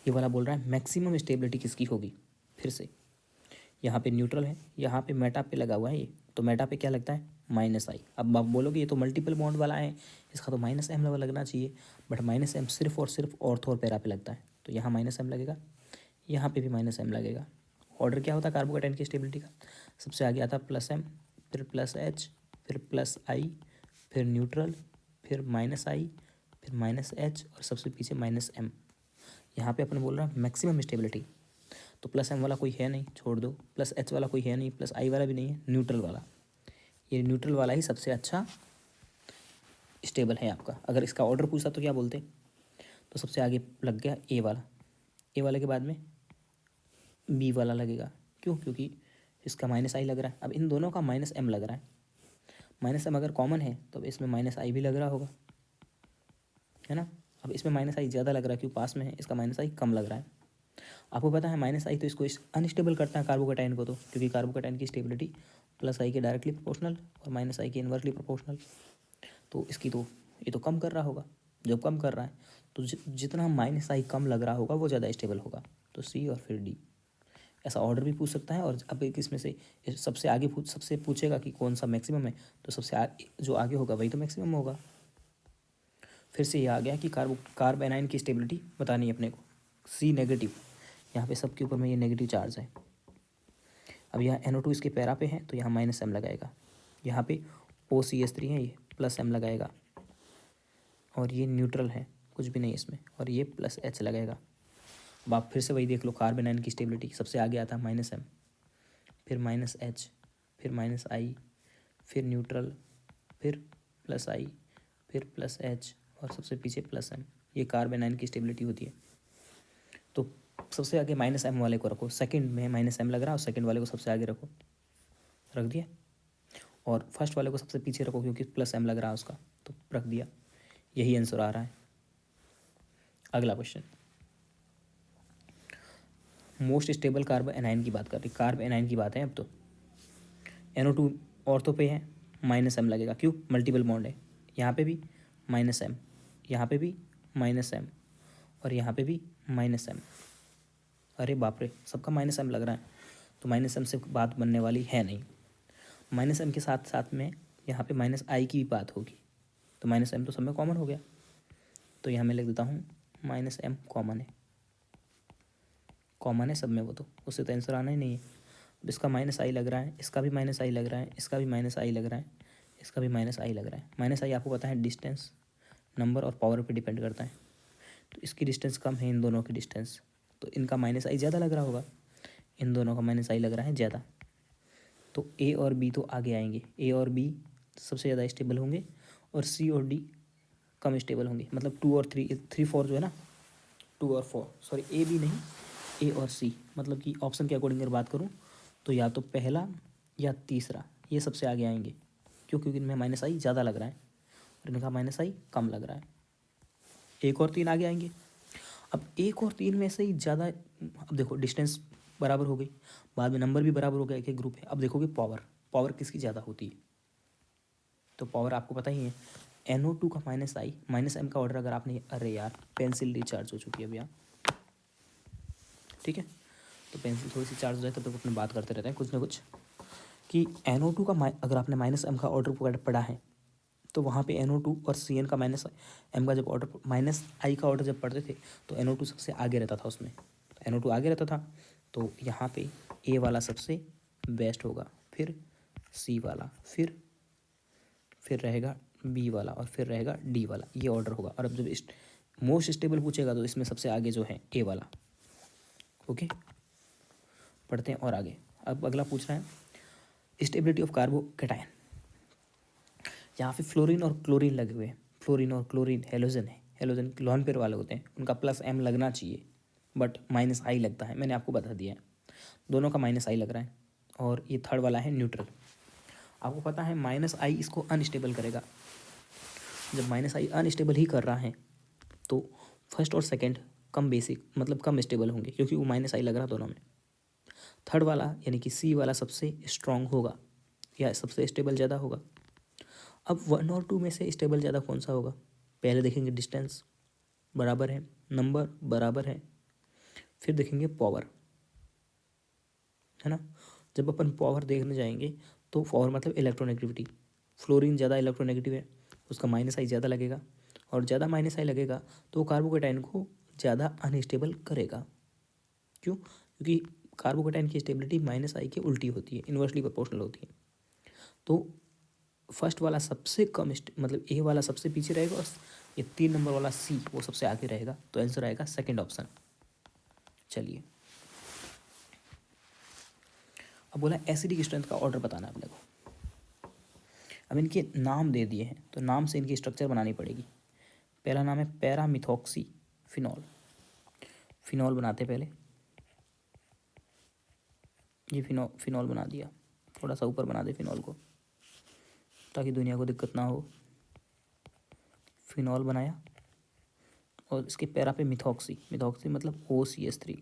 ये वाला बोल रहा है मैक्सिमम स्टेबिलिटी किसकी होगी। फिर से यहाँ पे न्यूट्रल है, यहाँ पे मेटा पे लगा हुआ है ये, तो मेटा पे क्या लगता है -I। अब आप बोलोगे ये तो मल्टीपल बॉन्ड वाला है, इसका तो -m लगना चाहिए, बट -m सिर्फ और सिर्फ ऑर्थो और पैरा पे लगता है, तो यहाँ -m लगेगा, यहाँ पे भी -m लगेगा। ऑर्डर क्या होता है कार्बोकेटाइन की स्टेबिलिटी का, सबसे आगे आता +m, फिर +H, फिर +I, फिर न्यूट्रल, फिर -I, फिर -H और सबसे पीछे -m। यहाँ पे अपन बोल रहा है मैक्सिमम स्टेबिलिटी, तो +m वाला कोई है नहीं, छोड़ दो, +H वाला कोई है नहीं, +I वाला भी नहीं है, न्यूट्रल वाला, ये न्यूट्रल वाला ही सबसे अच्छा स्टेबल है आपका। अगर इसका ऑर्डर पूछा तो क्या बोलते, तो सबसे आगे लग गया ए वाला, ए वाले के बाद में बी वाला लगेगा, क्यों, क्योंकि इसका -I लग रहा है। अब इन दोनों का -m लग रहा है, -m अगर कॉमन है तो इसमें -I भी लग रहा होगा, है ना। अब इसमें -I ज़्यादा लग रहा है क्योंकि पास में है, इसका -I कम लग रहा है। आपको पता है -I तो इसको अनस्टेबल करता है कार्बोकेटाइन को, तो क्योंकि कार्बोकेटाइन की स्टेबिलिटी +I के डायरेक्टली प्रोपोर्शनल और -I के इन्वर्सली प्रोपोर्शनल, तो इसकी तो ये तो कम कर रहा होगा। जब कम कर रहा है तो जितना -I कम लग रहा होगा वो ज़्यादा स्टेबल होगा, तो सी और फिर डी। ऐसा ऑर्डर भी पूछ सकता है, और अब एक इसमें से सबसे आगे सबसे पूछेगा कि कौन सा मैक्सिमम है, तो सबसे जो आगे होगा वही तो मैक्सिमम होगा। फिर से ये आ गया कि कार्बोनाइन की स्टेबिलिटी बतानी है अपने को, सी नेगेटिव, यहाँ पे सबके ऊपर में ये नेगेटिव चार्ज है। अब यहाँ NO2 इसके पैरा पे है तो यहाँ -m लगाएगा, यहाँ पे OCH3 है ये +m लगाएगा, और ये न्यूट्रल है कुछ भी नहीं इसमें, और ये +H लगाएगा। अब आप फिर से वही देख लो, कार्बोनाइन की स्टेबिलिटी सबसे आगे आता है -m, फिर -H, फिर -I, फिर न्यूट्रल, फिर +I, फिर +H और सबसे पीछे +m। ये कार्बोनाइन की स्टेबिलिटी होती है। तो सबसे आगे -m वाले को रखो, सेकंड में -m लग रहा है और सेकंड वाले को सबसे आगे रखो, रख दिया। और फर्स्ट वाले को सबसे पीछे रखो क्योंकि प्लस एम लग रहा है उसका, तो रख दिया। यही आंसर आ रहा है। अगला question, most stable carb A9 की बात कर रही, कार्ब एनाइन की बात है। अब तो NO2 ऑर्थो पे है, माइनस एम लगेगा, क्यों? मल्टीपल बॉन्ड है। यहाँ पे भी माइनस एम, यहाँ पे भी माइनस एम, और यहाँ पे भी माइनस एम। अरे बाप रे, सबका माइनस एम लग रहा है, तो माइनस एम से बात बनने वाली है नहीं। माइनस एम के साथ साथ में यहाँ पे माइनस आई की भी बात होगी, तो माइनस एम तो सब में कॉमन हो गया, तो यहाँ मैं लिख देता हूँ माइनस एम कॉमन है, कॉमन है सब में वो, तो उससे तो आंसर आना ही नहीं है। अब इसका माइनस आई लग रहा है, इसका भी माइनस आई लग रहा है, इसका भी माइनस आई लग रहा है, इसका भी माइनस आई लग रहा है। माइनस आई आपको पता है डिस्टेंस, नंबर और पावर पे डिपेंड करता है, तो इसकी डिस्टेंस कम है इन दोनों की डिस्टेंस, तो इनका माइनस आई ज़्यादा लग रहा होगा, इन दोनों का माइनस आई लग रहा है ज़्यादा, तो ए और बी तो आगे आएंगे। ए और बी सबसे ज़्यादा स्टेबल होंगे और सी और डी कम स्टेबल होंगे, मतलब 2 और 3, 3 4 जो है ना, 2 और 4, सॉरी ए बी नहीं, ए और सी, मतलब कि ऑप्शन के अकॉर्डिंग अगर बात करूँ तो या तो पहला या तीसरा, ये सबसे आगे आएंगे। क्यों? क्योंकि इनमें माइनस आई ज़्यादा लग रहा है और इनका माइनस आई कम लग रहा है। 1 और 3 आगे आएंगे। अब 1 और 3 में से ही ज़्यादा, अब देखो डिस्टेंस बराबर हो गई, बाद में नंबर भी बराबर हो गया, एक एक ग्रुप है। अब देखोगे पावर, पावर किसकी ज़्यादा होती है, तो पावर आपको पता ही है, NO2 का माइनस आई, माइनस एम का ऑर्डर अगर आपने, अरे यार पेंसिल रिचार्ज हो चुकी है अभी, ठीक है, तो पेंसिल थोड़ी सी चार्ज हो जाए तब तक अपने बात करते रहते हैं कुछ ना कुछ, कि NO2 का अगर आपने माइनस एम का ऑर्डर पढ़ा है, तो वहाँ पे NO2 और CN का माइनस एम का जब ऑर्डर, माइनस आई का ऑर्डर जब पढ़ते थे तो NO2 सबसे आगे रहता था उसमें, तो NO2 आगे रहता था, तो यहाँ पे ए वाला सबसे बेस्ट होगा, फिर सी वाला, फिर रहेगा बी वाला, और फिर रहेगा डी वाला, ये ऑर्डर होगा। और अब जब मोस्ट स्टेबल पूछेगा तो इसमें सबसे आगे जो है ए वाला। ओके, पढ़ते हैं और आगे। अब अगला पूछ रहा है स्टेबिलिटी ऑफ कार्बोकेटायन। यहाँ पे फ्लोरीन और क्लोरीन लगे हुए हैं, फ्लोरीन और क्लोरीन हेलोजन है, हेलोजन लोन पेयर वाले होते हैं, उनका प्लस एम लगना चाहिए, बट माइनस आई लगता है, मैंने आपको बता दिया है, दोनों का माइनस आई लग रहा है। और ये थर्ड वाला है न्यूट्रल। आपको पता है माइनस आई इसको अनस्टेबल करेगा, जब माइनस आई अनस्टेबल ही कर रहा है तो फर्स्ट और सेकंड कम बेसिक, मतलब कम स्टेबल होंगे, क्योंकि वो माइनस आई लग रहा दोनों में। थर्ड वाला यानी कि सी वाला सबसे स्ट्रांग होगा या सबसे स्टेबल ज़्यादा होगा। अब 1 और 2 में से स्टेबल ज़्यादा कौन सा होगा? पहले देखेंगे डिस्टेंस बराबर है, नंबर बराबर है, फिर देखेंगे पावर, है ना। जब अपन पावर देखने जाएंगे तो पावर मतलब इलेक्ट्रोनेगेटिविटी, फ्लोरीन ज़्यादा इलेक्ट्रोनेगेटिव है, उसका माइनस आई ज़्यादा लगेगा, और ज़्यादा माइनस आई लगेगा तो कार्बोकेटाइन को ज़्यादा अनस्टेबल करेगा। क्यों? क्योंकि कार्बोकेटाइन की स्टेबिलिटी माइनस आई के उल्टी होती है, इन्वर्सली प्रोपोर्शनल होती है। तो फर्स्ट वाला सबसे कम मतलब ए वाला सबसे पीछे रहेगा, और ये 3 नंबर वाला सी वो सबसे आगे रहेगा, तो आंसर आएगा सेकंड ऑप्शन। चलिए, अब बोला एसिडिक स्ट्रेंथ का ऑर्डर बताना है अपने को। अब इनके नाम दे दिए हैं तो नाम से इनकी स्ट्रक्चर बनानी पड़ेगी। पहला नाम है पैरामिथॉक्सी फिनॉल, फिनॉल बनाते पहले, ये फिनॉल बना दिया, थोड़ा सा ऊपर बना दे फिनॉल को ताकि दुनिया को दिक्कत ना हो। फिनॉल बनाया और इसके पैरा पे मिथॉक्सी, मिथॉक्सी मतलब OCH3।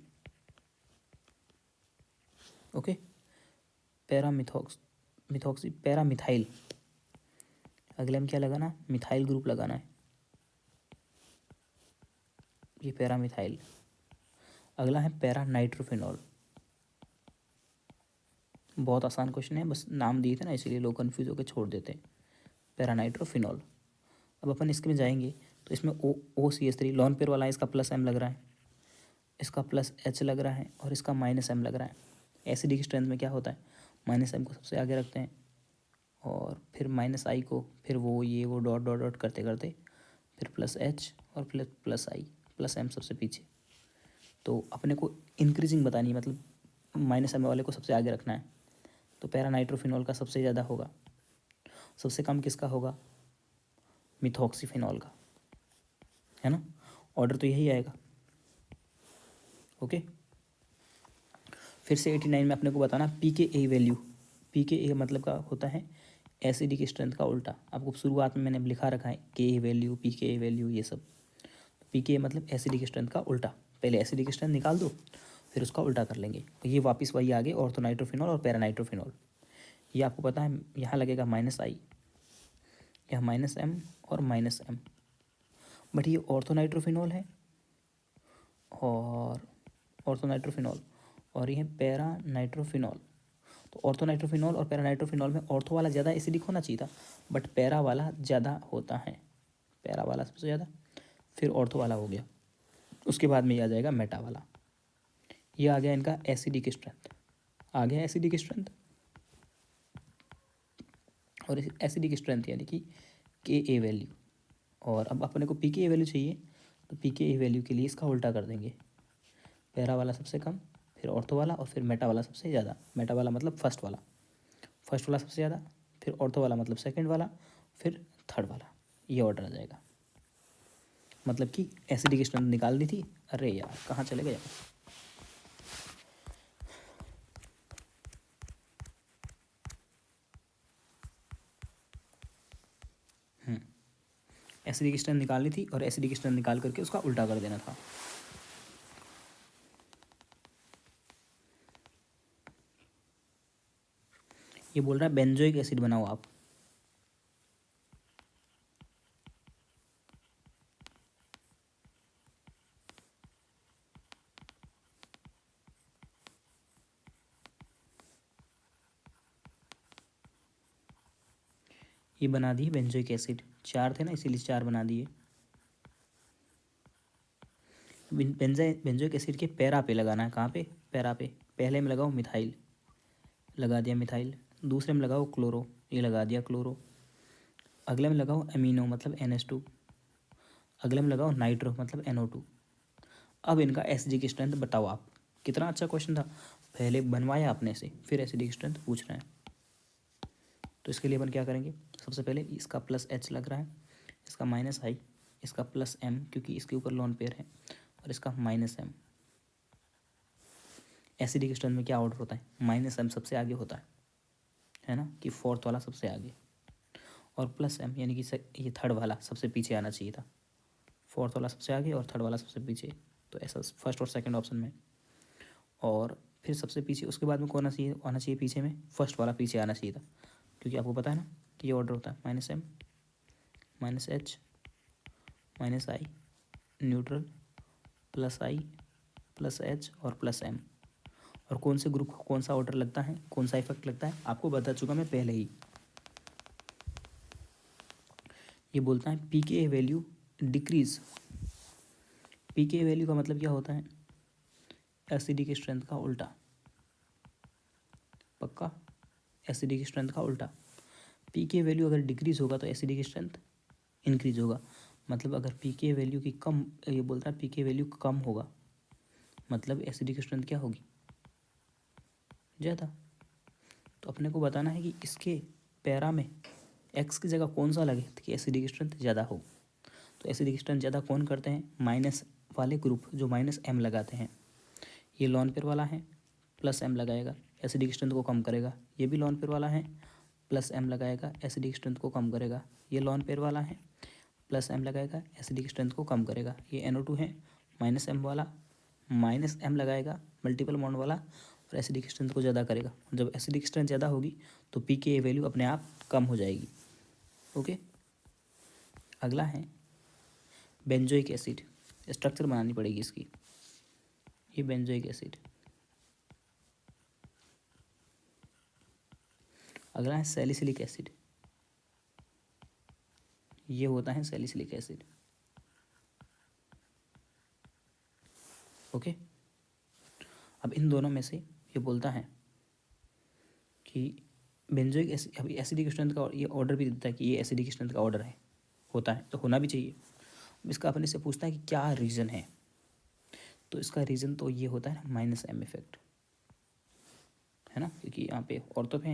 Okay, methoxy para methyl, अगले में क्या लगाना? मिथाइल ग्रुप लगाना है, ये पैरा मिथाइल। अगला है पैरा नाइट्रोफिनॉल, बहुत आसान क्वेश्चन है, बस नाम दिए थे ना इसीलिए लोग कंफ्यूज होकर छोड़ देते हैं। Para nitrophenol. अब अपन इसके में जाएंगे तो इसमें OCH3 लॉन पेयर वाला है, इसका प्लस एम लग रहा है, इसका प्लस H लग रहा है, और इसका माइनस एम लग रहा है। एसिडिक स्ट्रेंथ में क्या होता है, माइनस एम को सबसे आगे रखते हैं, और फिर माइनस आई को, फिर वो डॉट डॉट डॉट करते करते फिर प्लस H और फिर प्लस आई, प्लस एम सबसे पीछे। तो अपने को इंक्रीजिंग बतानी है, मतलब माइनस एम वाले को सबसे आगे रखना है, तो पैरा नाइट्रोफिनॉल का सबसे ज़्यादा होगा, सबसे कम किसका होगा? मिथॉक्सीफिनॉल का, है ना। ऑर्डर तो यही आएगा। ओके, फिर से 89 में अपने को बताना pKa वैल्यू, pKa मतलब का होता है एसिडिक स्ट्रेंथ का उल्टा। आपको शुरुआत में मैंने लिखा रखा है के वैल्यू, पी के वैल्यू, ये सब। पी के मतलब एसिडिक स्ट्रेंथ का उल्टा। पहले एसिडिक स्ट्रेंथ निकाल दो, फिर उसका उल्टा कर लेंगे। ये वापस वही आ गए ऑर्थोनाइट्रोफिनॉल और पैरानाइट्रोफिनॉल। ये आपको पता है यहाँ लगेगा -I, यहाँ -M और -M। बट ये ऑर्थोनाइट्रोफिनॉल है और ऑर्थोनाइट्रोफिनॉल, और ये पैरानाइट्रोफिनॉल। तो ऑर्थोनाइट्रोफिनॉल और पैरानाइट्रोफिनॉल में ऑर्थो वाला ज़्यादा एसिडिक होना चाहिए था, बट पैरा वाला ज़्यादा होता है। पैरा वाला सबसे ज़्यादा, फिर ऑर्थो वाला हो गया, उसके बाद में ये आ जाएगा मेटा वाला। ये आ गया इनका एसिडिक स्ट्रेंथ, आ गया एसिडिक स्ट्रेंथ। और एसिडिक स्ट्रेंथ यानी कि के ए वैल्यू। और अब अपने को पी के ए वैल्यू चाहिए, तो पी के ए वैल्यू के लिए इसका उल्टा कर देंगे। पैरा वाला सबसे कम, फिर ऑर्थो वाला, और फिर मेटा वाला सबसे ज़्यादा। मेटा वाला मतलब फर्स्ट वाला, फर्स्ट वाला सबसे ज़्यादा, फिर ऑर्थो वाला मतलब सेकंड वाला, फिर थर्ड वाला। ये ऑर्डर आ जाएगा। मतलब कि एसिडिक स्ट्रेंथ निकाल दी थी। अरे यार कहाँ चले गए? एसिडिक स्ट्रेंथ निकालनी थी और एसिडिक स्ट्रेंथ निकाल करके उसका उल्टा कर देना था। ये बोल रहा है बेंजोइक एसिड बनाओ आप। ये बना दिए बेंजोइक एसिड, 4 थे ना इसीलिए 4 बना दिए। बेंजोइक एसिड के पैरा पे लगाना है। कहाँ पे? पैरा पे। पहले में लगाओ मिथाइल, लगा दिया मिथाइल। दूसरे में लगाओ क्लोरो, ये लगा दिया क्लोरो। अगले में लगाओ अमीनो मतलब NH2। अगले में लगाओ नाइट्रो मतलब NO2। अब इनका एसिडिक स्ट्रेंथ बताओ आप। कितना अच्छा क्वेश्चन था, पहले बनवाया अपने से, फिर एसिडिक स्ट्रेंथ पूछ रहे हैं। तो इसके लिए अपन क्या करेंगे, सबसे पहले इसका +H लग रहा है, इसका -I, इसका +M क्योंकि इसके ऊपर लोन पेयर है, और इसका -M। एसिडिक स्ट्रेंथ में क्या ऑर्डर होता है? -M सबसे आगे होता है ना, कि फोर्थ वाला सबसे आगे, और +M यानी कि ये थर्ड वाला सबसे पीछे आना चाहिए था। फोर्थ वाला सबसे आगे और थर्ड वाला सबसे पीछे, तो ऐसा फर्स्ट और सेकंड ऑप्शन में। और फिर सबसे पीछे उसके बाद में कौन आना चाहिए पीछे में? फर्स्ट वाला पीछे आना चाहिए था, क्योंकि आपको पता है ना कि ये ऑर्डर होता है -M, -H, -I, neutral, +I, +H और +M। और कौन से ग्रुप को कौन सा ऑर्डर लगता है, कौन सा इफेक्ट लगता है, आपको बता चुका मैं पहले ही। ये बोलता है पी के वैल्यू डिक्रीज। पी के वैल्यू का मतलब क्या होता है? एसिडिक स्ट्रेंथ का उल्टा। पक्का? एसिडिक स्ट्रेंथ का उल्टा। पी के वैल्यू अगर डिक्रीज होगा तो एसिडिक स्ट्रेंथ इंक्रीज होगा। मतलब अगर पी के वैल्यू की कम, ये बोलता है पी के वैल्यू कम होगा, मतलब एसिडिक स्ट्रेंथ क्या होगी? ज़्यादा। तो अपने को बताना है कि इसके पैरा में एक्स की जगह कौन सा लगे कि एसिडिक स्ट्रेंथ ज़्यादा हो। तो एसिडिक स्ट्रेंथ ज़्यादा कौन करते हैं? माइनस वाले ग्रुप जो -M लगाते हैं। ये लॉन पेयर वाला है, +M लगाएगा, एसिडिक स्ट्रेंथ को कम करेगा। ये भी लॉन पेयर वाला है, +M लगाएगा, एसिडिक स्ट्रेंथ को कम करेगा। ये लॉन पेयर वाला है, +M लगाएगा, एसिडिक स्ट्रेंथ को कम करेगा। ये NO2 है, -M वाला, -M लगाएगा, मल्टीपल बॉन्ड वाला, और एसिडिक स्ट्रेंथ को ज़्यादा करेगा। जब एसिडिक स्ट्रेंथ ज़्यादा होगी तो पी के वैल्यू अपने आप कम हो जाएगी। ओके, अगला है बेंजोइक एसिड। स्ट्रक्चर बनानी पड़ेगी इसकी। ये बेंजोइक एसिड। अगला है सैलिसिलिक एसिड। ये होता है सैलिसिलिक एसिड। ओके, अब इन दोनों में से ये बोलता है कि बेंजोइक एसिड, अभी एसिडिक स्ट्रेंथ का ये ऑर्डर भी देता है कि ये एसिडिक स्ट्रेंथ का ऑर्डर है, होता है तो होना भी चाहिए। इसका अपने से पूछता है कि क्या रीज़न है, तो इसका रीज़न तो ये होता है ना -M इफेक्ट, है ना, क्योंकि यहाँ पे ऑर्थो पे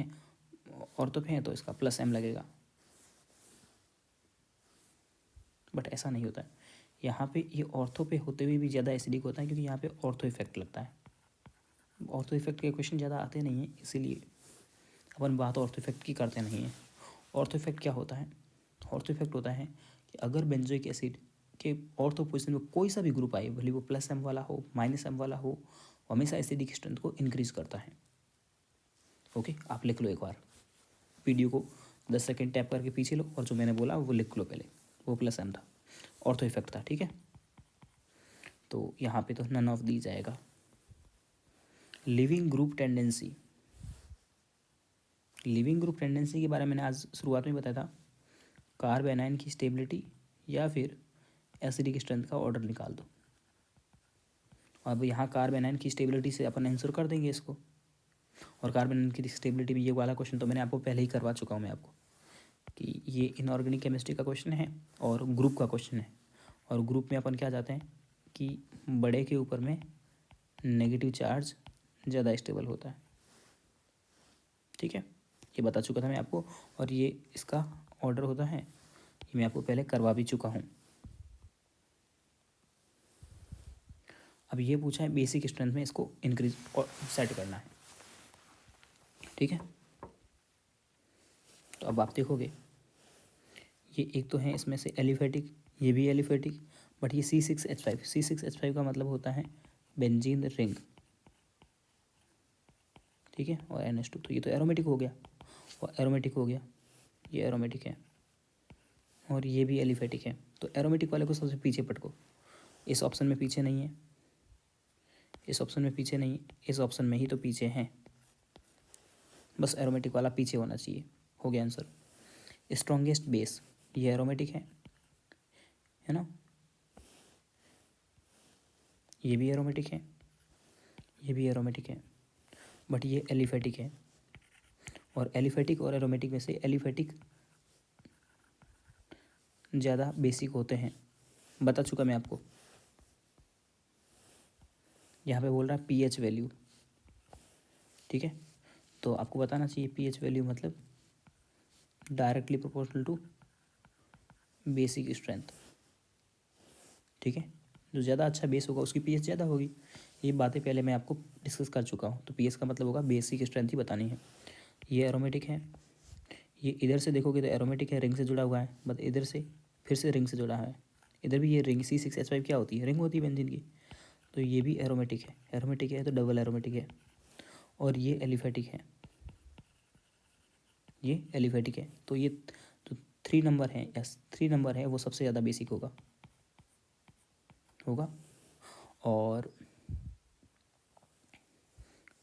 हैं तो इसका +M लगेगा। बट ऐसा नहीं होता है, यहाँ पे ये ऑर्थो पे होते हुए भी ज़्यादा एसिडिक होता है, क्योंकि यहाँ पे ऑर्थो इफेक्ट लगता है। ऑर्थो इफेक्ट के क्वेश्चन ज़्यादा आते नहीं हैं, इसीलिए अपन बात ऑर्थो इफेक्ट की करते नहीं हैं। ऑर्थो इफेक्ट क्या होता है? ऑर्थो इफेक्ट होता है कि अगर बेंजोइक एसिड के ऑर्थो पोजिशन में कोई सा भी ग्रुप आए, भले वो प्लस एम वाला हो माइनस एम वाला हो, हमेशा एसिडिक स्ट्रेंथ को इंक्रीज करता है। ओके, आप लिख लो एक बार, वीडियो को 10 सेकेंड टैप करके पीछे लो और जो मैंने बोला वो लिख लो पहले। वो प्लस एम था, ऑर्थो इफेक्ट था, ठीक है। तो यहाँ पे तो नन ऑफ दी जाएगा। Leaving group tendency, leaving group tendency के बारे में मैंने आज शुरुआत में बताया था, कार्ब एनायन की स्टेबिलिटी या फिर एसिडिक स्ट्रेंथ का ऑर्डर निकाल दो। अब यहाँ कार्ब एनायन की स्टेबिलिटी से अपन आंसर कर देंगे इसको, और कार्ब एनायन की स्टेबिलिटी में ये वाला क्वेश्चन तो मैंने आपको पहले ही करवा चुका हूँ मैं आपको, कि ये इनऑर्गेनिक केमिस्ट्री का क्वेश्चन है और ग्रुप का क्वेश्चन है। और ग्रुप में अपन क्या चाहते हैं कि बड़े के ऊपर में नेगेटिव चार्ज ज़्यादा स्टेबल होता है, ठीक है, ये बता चुका था मैं आपको। और ये इसका ऑर्डर होता है, ये मैं आपको पहले करवा भी चुका हूँ। अब ये पूछा है बेसिक स्ट्रेंथ में इसको इंक्रीज और सेट करना है, ठीक है। तो अब आप देखोगे ये एक तो है इसमें से एलिफेटिक, ये भी एलिफेटिक, बट ये C6H5, C6H5 का मतलब होता है बेंजीन रिंग, ठीक है, और NH2, तो ये तो एरोमेटिक हो गया और एरोमेटिक हो गया, ये एरोमेटिक है और ये भी एलिफेटिक है। तो एरोमेटिक वाले को सबसे पीछे पटको, इस ऑप्शन में पीछे नहीं है, इस ऑप्शन में पीछे नहीं, इस ऑप्शन में ही तो पीछे हैं, बस एरोमेटिक वाला पीछे होना चाहिए, हो गया आंसर। स्ट्रॉन्गेस्ट बेस, ये एरोमेटिक है ना, ये भी एरोमेटिक है, ये भी एरोमेटिक है, बट ये एलिफेटिक है। और एलिफेटिक और एरोमेटिक में से एलिफेटिक ज़्यादा बेसिक होते हैं, बता चुका मैं आपको। यहाँ पे बोल रहा है pH वैल्यू, ठीक है, तो आपको बताना चाहिए pH वैल्यू मतलब directly proportional to basic strength, ठीक है। जो ज़्यादा अच्छा बेस होगा उसकी pH ज़्यादा होगी, ये बातें पहले मैं आपको डिस्कस कर चुका हूँ। तो pH का मतलब होगा बेसिक स्ट्रेंथ ही बतानी है। ये एरोमेटिक है, ये इधर से देखोगे तो एरोमेटिक है, रिंग से जुड़ा हुआ है, बट इधर से फिर से रिंग से जुड़ा है, इधर भी ये रिंग C6H5 क्या होती है, रिंग होती है बेंजीन की, तो ये भी एरोमेटिक है, एरोमेटिक है तो डबल एरोमेटिक है। और ये एलिफेटिक है, ये एलिफेटिक है, तो ये तो 3 नंबर है, यस 3 नंबर है, वो सबसे ज़्यादा बेसिक होगा होगा। और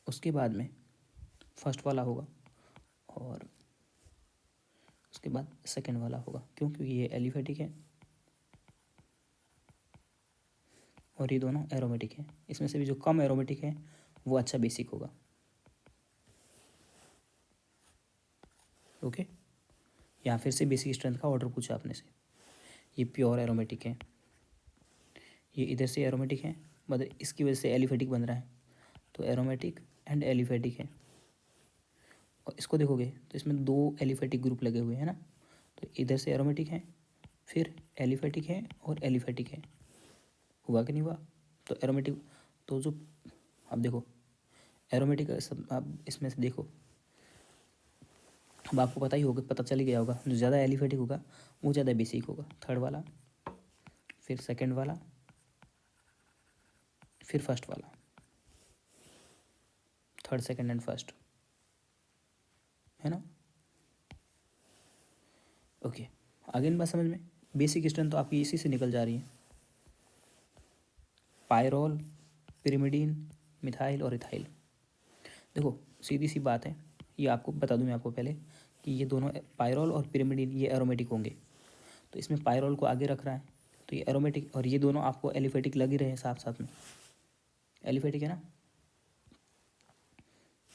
उसके बाद में फर्स्ट वाला होगा और उसके बाद सेकंड वाला होगा, क्यों, क्योंकि ये एलिफेटिक है और ये दोनों एरोमेटिक है। इसमें से भी जो कम एरोमेटिक है वो अच्छा बेसिक होगा, ओके। यहाँ फिर से बेसिक स्ट्रेंथ का ऑर्डर पूछा आपने से, ये प्योर एरोमेटिक है, ये इधर से एरोमेटिक है, मतलब इसकी वजह से एलिफेटिक बन रहा है, तो एरोमेटिक एंड एलिफेटिक है। और इसको देखोगे तो इसमें 2 एलिफेटिक ग्रुप लगे हुए हैं ना, तो इधर से एरोमेटिक है, फिर एलिफेटिक है और एलिफेटिक है, हुआ कि नहीं हुआ। तो एरोमेटिक, तो जो अब देखो एरोमेटिक सब आप इसमें से देखो, अब आपको पता ही होगा, पता चल ही गया होगा, जो ज़्यादा एलिफेटिक होगा वो ज़्यादा बेसिक होगा, थर्ड वाला, फिर सेकंड वाला, फिर फर्स्ट वाला, थर्ड सेकंड एंड फर्स्ट, है ना। ओके, आगे इन बात समझ में। बेसिक स्ट्रेंथ तो आपकी इसी से निकल जा रही है, पायरोल, पिरिमिडीन, मिथाइल और इथाइल। देखो सीधी सी बात है, ये आपको बता दूं मैं आपको पहले कि ये दोनों पायरोल और पिरिमिडीन ये एरोमेटिक होंगे, तो इसमें पायरोल को आगे रख रहा है तो ये एरोमेटिक, और ये दोनों आपको एलिफेटिक लग ही रहे हैं साथ साथ में, एलिफेटिक है ना,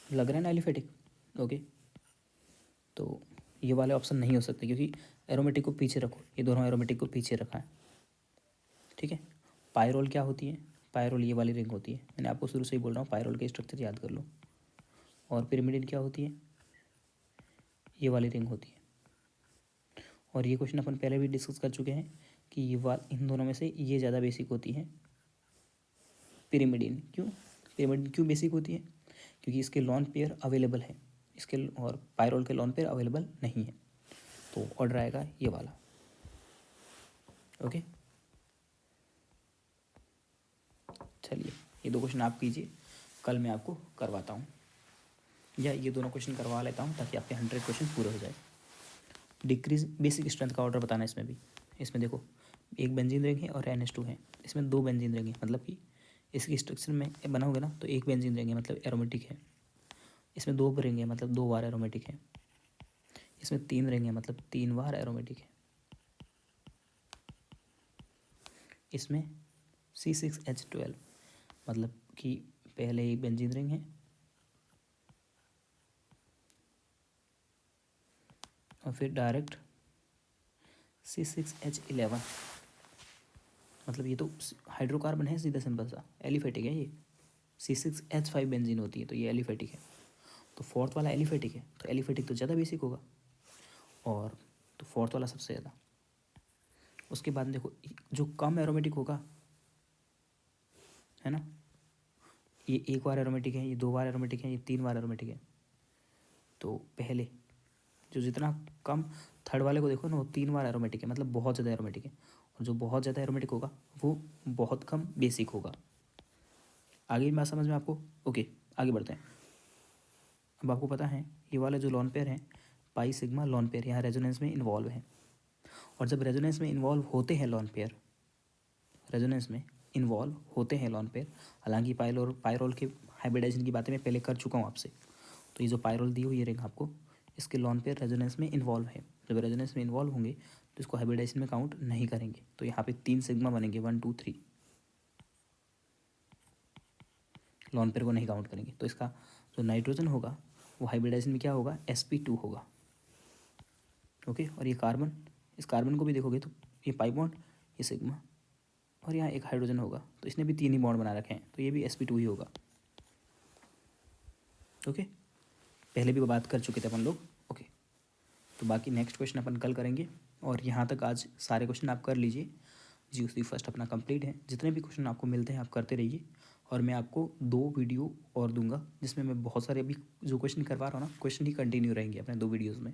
लग रहा है ना एलिफेटिक, ओके। तो ये वाले ऑप्शन नहीं हो सकते क्योंकि एरोमेटिक को पीछे रखो, ये दोनों एरोमेटिक को पीछे रखा है, ठीक है। पायरोल क्या होती है, पायरोल ये वाली रिंग होती है, मैंने आपको शुरू से ही बोल रहा हूँ पायरोल के स्ट्रक्चर याद कर लो। और पिरिमिडिन क्या होती है, ये वाली रिंग होती है। और ये क्वेश्चन अपन पहले भी डिस्कस कर चुके हैं कि ये इन दोनों में से ये ज़्यादा बेसिक होती है पिरिमिडिन। क्यों पिरिमिडिन क्यों बेसिक होती है, क्योंकि इसके लॉन पेयर अवेलेबल है, इसके और पायरोल के लॉन पेयर अवेलेबल नहीं है। तो ऑर्डर आएगा ये वाला। ओके, चलिए ये 2 क्वेश्चन आप कीजिए, कल मैं आपको करवाता हूँ, या ये दोनों क्वेश्चन करवा लेता हूँ ताकि आपके 100 क्वेश्चन पूरे हो जाए। डिक्रीज बेसिक स्ट्रेंथ का ऑर्डर बताना है इसमें भी। इसमें देखो एक बेंजीन रिंग है और NH2 है, इसमें 2 बेंजीन रिंग है, मतलब कि इसकी स्ट्रक्चर में बनाओगे ना तो एक बेंजीन रिंग है मतलब एरोमेटिक है। इसमें 2 रिंग है मतलब 2 बार एरोमेटिक है। इसमें 3 रिंग है मतलब 3 बार एरोमेटिक है। इसमें C6H12 मतलब कि पहले एक बेंजीन रिंग है और फिर डायरेक्ट C6H11 मतलब ये तो हाइड्रोकार्बन है, सीधा सिंपल सा एलिफेटिक है ये। C6H5 बेंजीन होती है तो ये एलिफेटिक है। तो फोर्थ वाला एलिफेटिक है, तो एलिफेटिक तो ज़्यादा बेसिक होगा, और तो फोर्थ वाला सबसे ज़्यादा। उसके बाद देखो जो कम एरोमेटिक होगा, है ना, ये 1 बार एरोमेटिक है, ये 2 बार एरोमेटिक है, ये 3 बार एरोमेटिक है। तो पहले जो जितना कम, थर्ड वाले को देखो ना, वो 3 बार एरोमेटिक है मतलब बहुत ज़्यादा एरोमेटिक है, और जो बहुत ज़्यादा एरोमेटिक होगा वो बहुत कम बेसिक होगा। आगे की बात समझ में आपको? ओके, आगे बढ़ते हैं। अब आपको पता है ये वाला जो लॉन पेयर है, पाई सिग्मा लॉन पेयर, यहाँ रेजोनेंस में इन्वॉल्व है। और जब रेजोनेंस में इन्वॉल्व होते हैं लॉन पेयर, रेजोनेंस में इन्वॉल्व होते हैं लॉन पेयर, हालांकि पायरोल के हाइब्रिडाइजेशन की बातें मैं पहले कर चुका हूँ आपसे। तो ये जो पायरोल दी हुई है रिंग आपको, इसके लॉन पेयर रेजोनेंस में इन्वॉल्व है। जब रेजोनेंस में इन्वॉल्व होंगे तो इसको हाइब्रिडाइजेशन में काउंट नहीं करेंगे। तो यहाँ पे 3 सिग्मा बनेंगे, 1 2 3, लॉन पेयर को नहीं काउंट करेंगे। तो इसका जो नाइट्रोजन होगा वो हाइब्रिडाइजेशन में क्या होगा, sp2 होगा। ओके, और ये कार्बन, इस कार्बन को भी देखोगे तो ये पाई बॉन्ड, ये सिग्मा, और यहाँ एक हाइड्रोजन होगा, तो इसने भी 3 ही बॉन्ड बना रखे हैं, तो ये भी sp2 ही होगा। ओके, पहले भी बात कर चुके थे अपन लोग। ओके, तो बाकी नेक्स्ट क्वेश्चन अपन कल करेंगे, और यहाँ तक आज सारे क्वेश्चन आप कर लीजिए। GOC फर्स्ट अपना कंप्लीट है। जितने भी क्वेश्चन आपको मिलते हैं आप करते रहिए, और मैं आपको 2 वीडियो और दूंगा जिसमें मैं बहुत सारे अभी जो क्वेश्चन करवा रहा हूँ ना, क्वेश्चन ही कंटिन्यू रहेंगे अपने 2 वीडियोज़ में।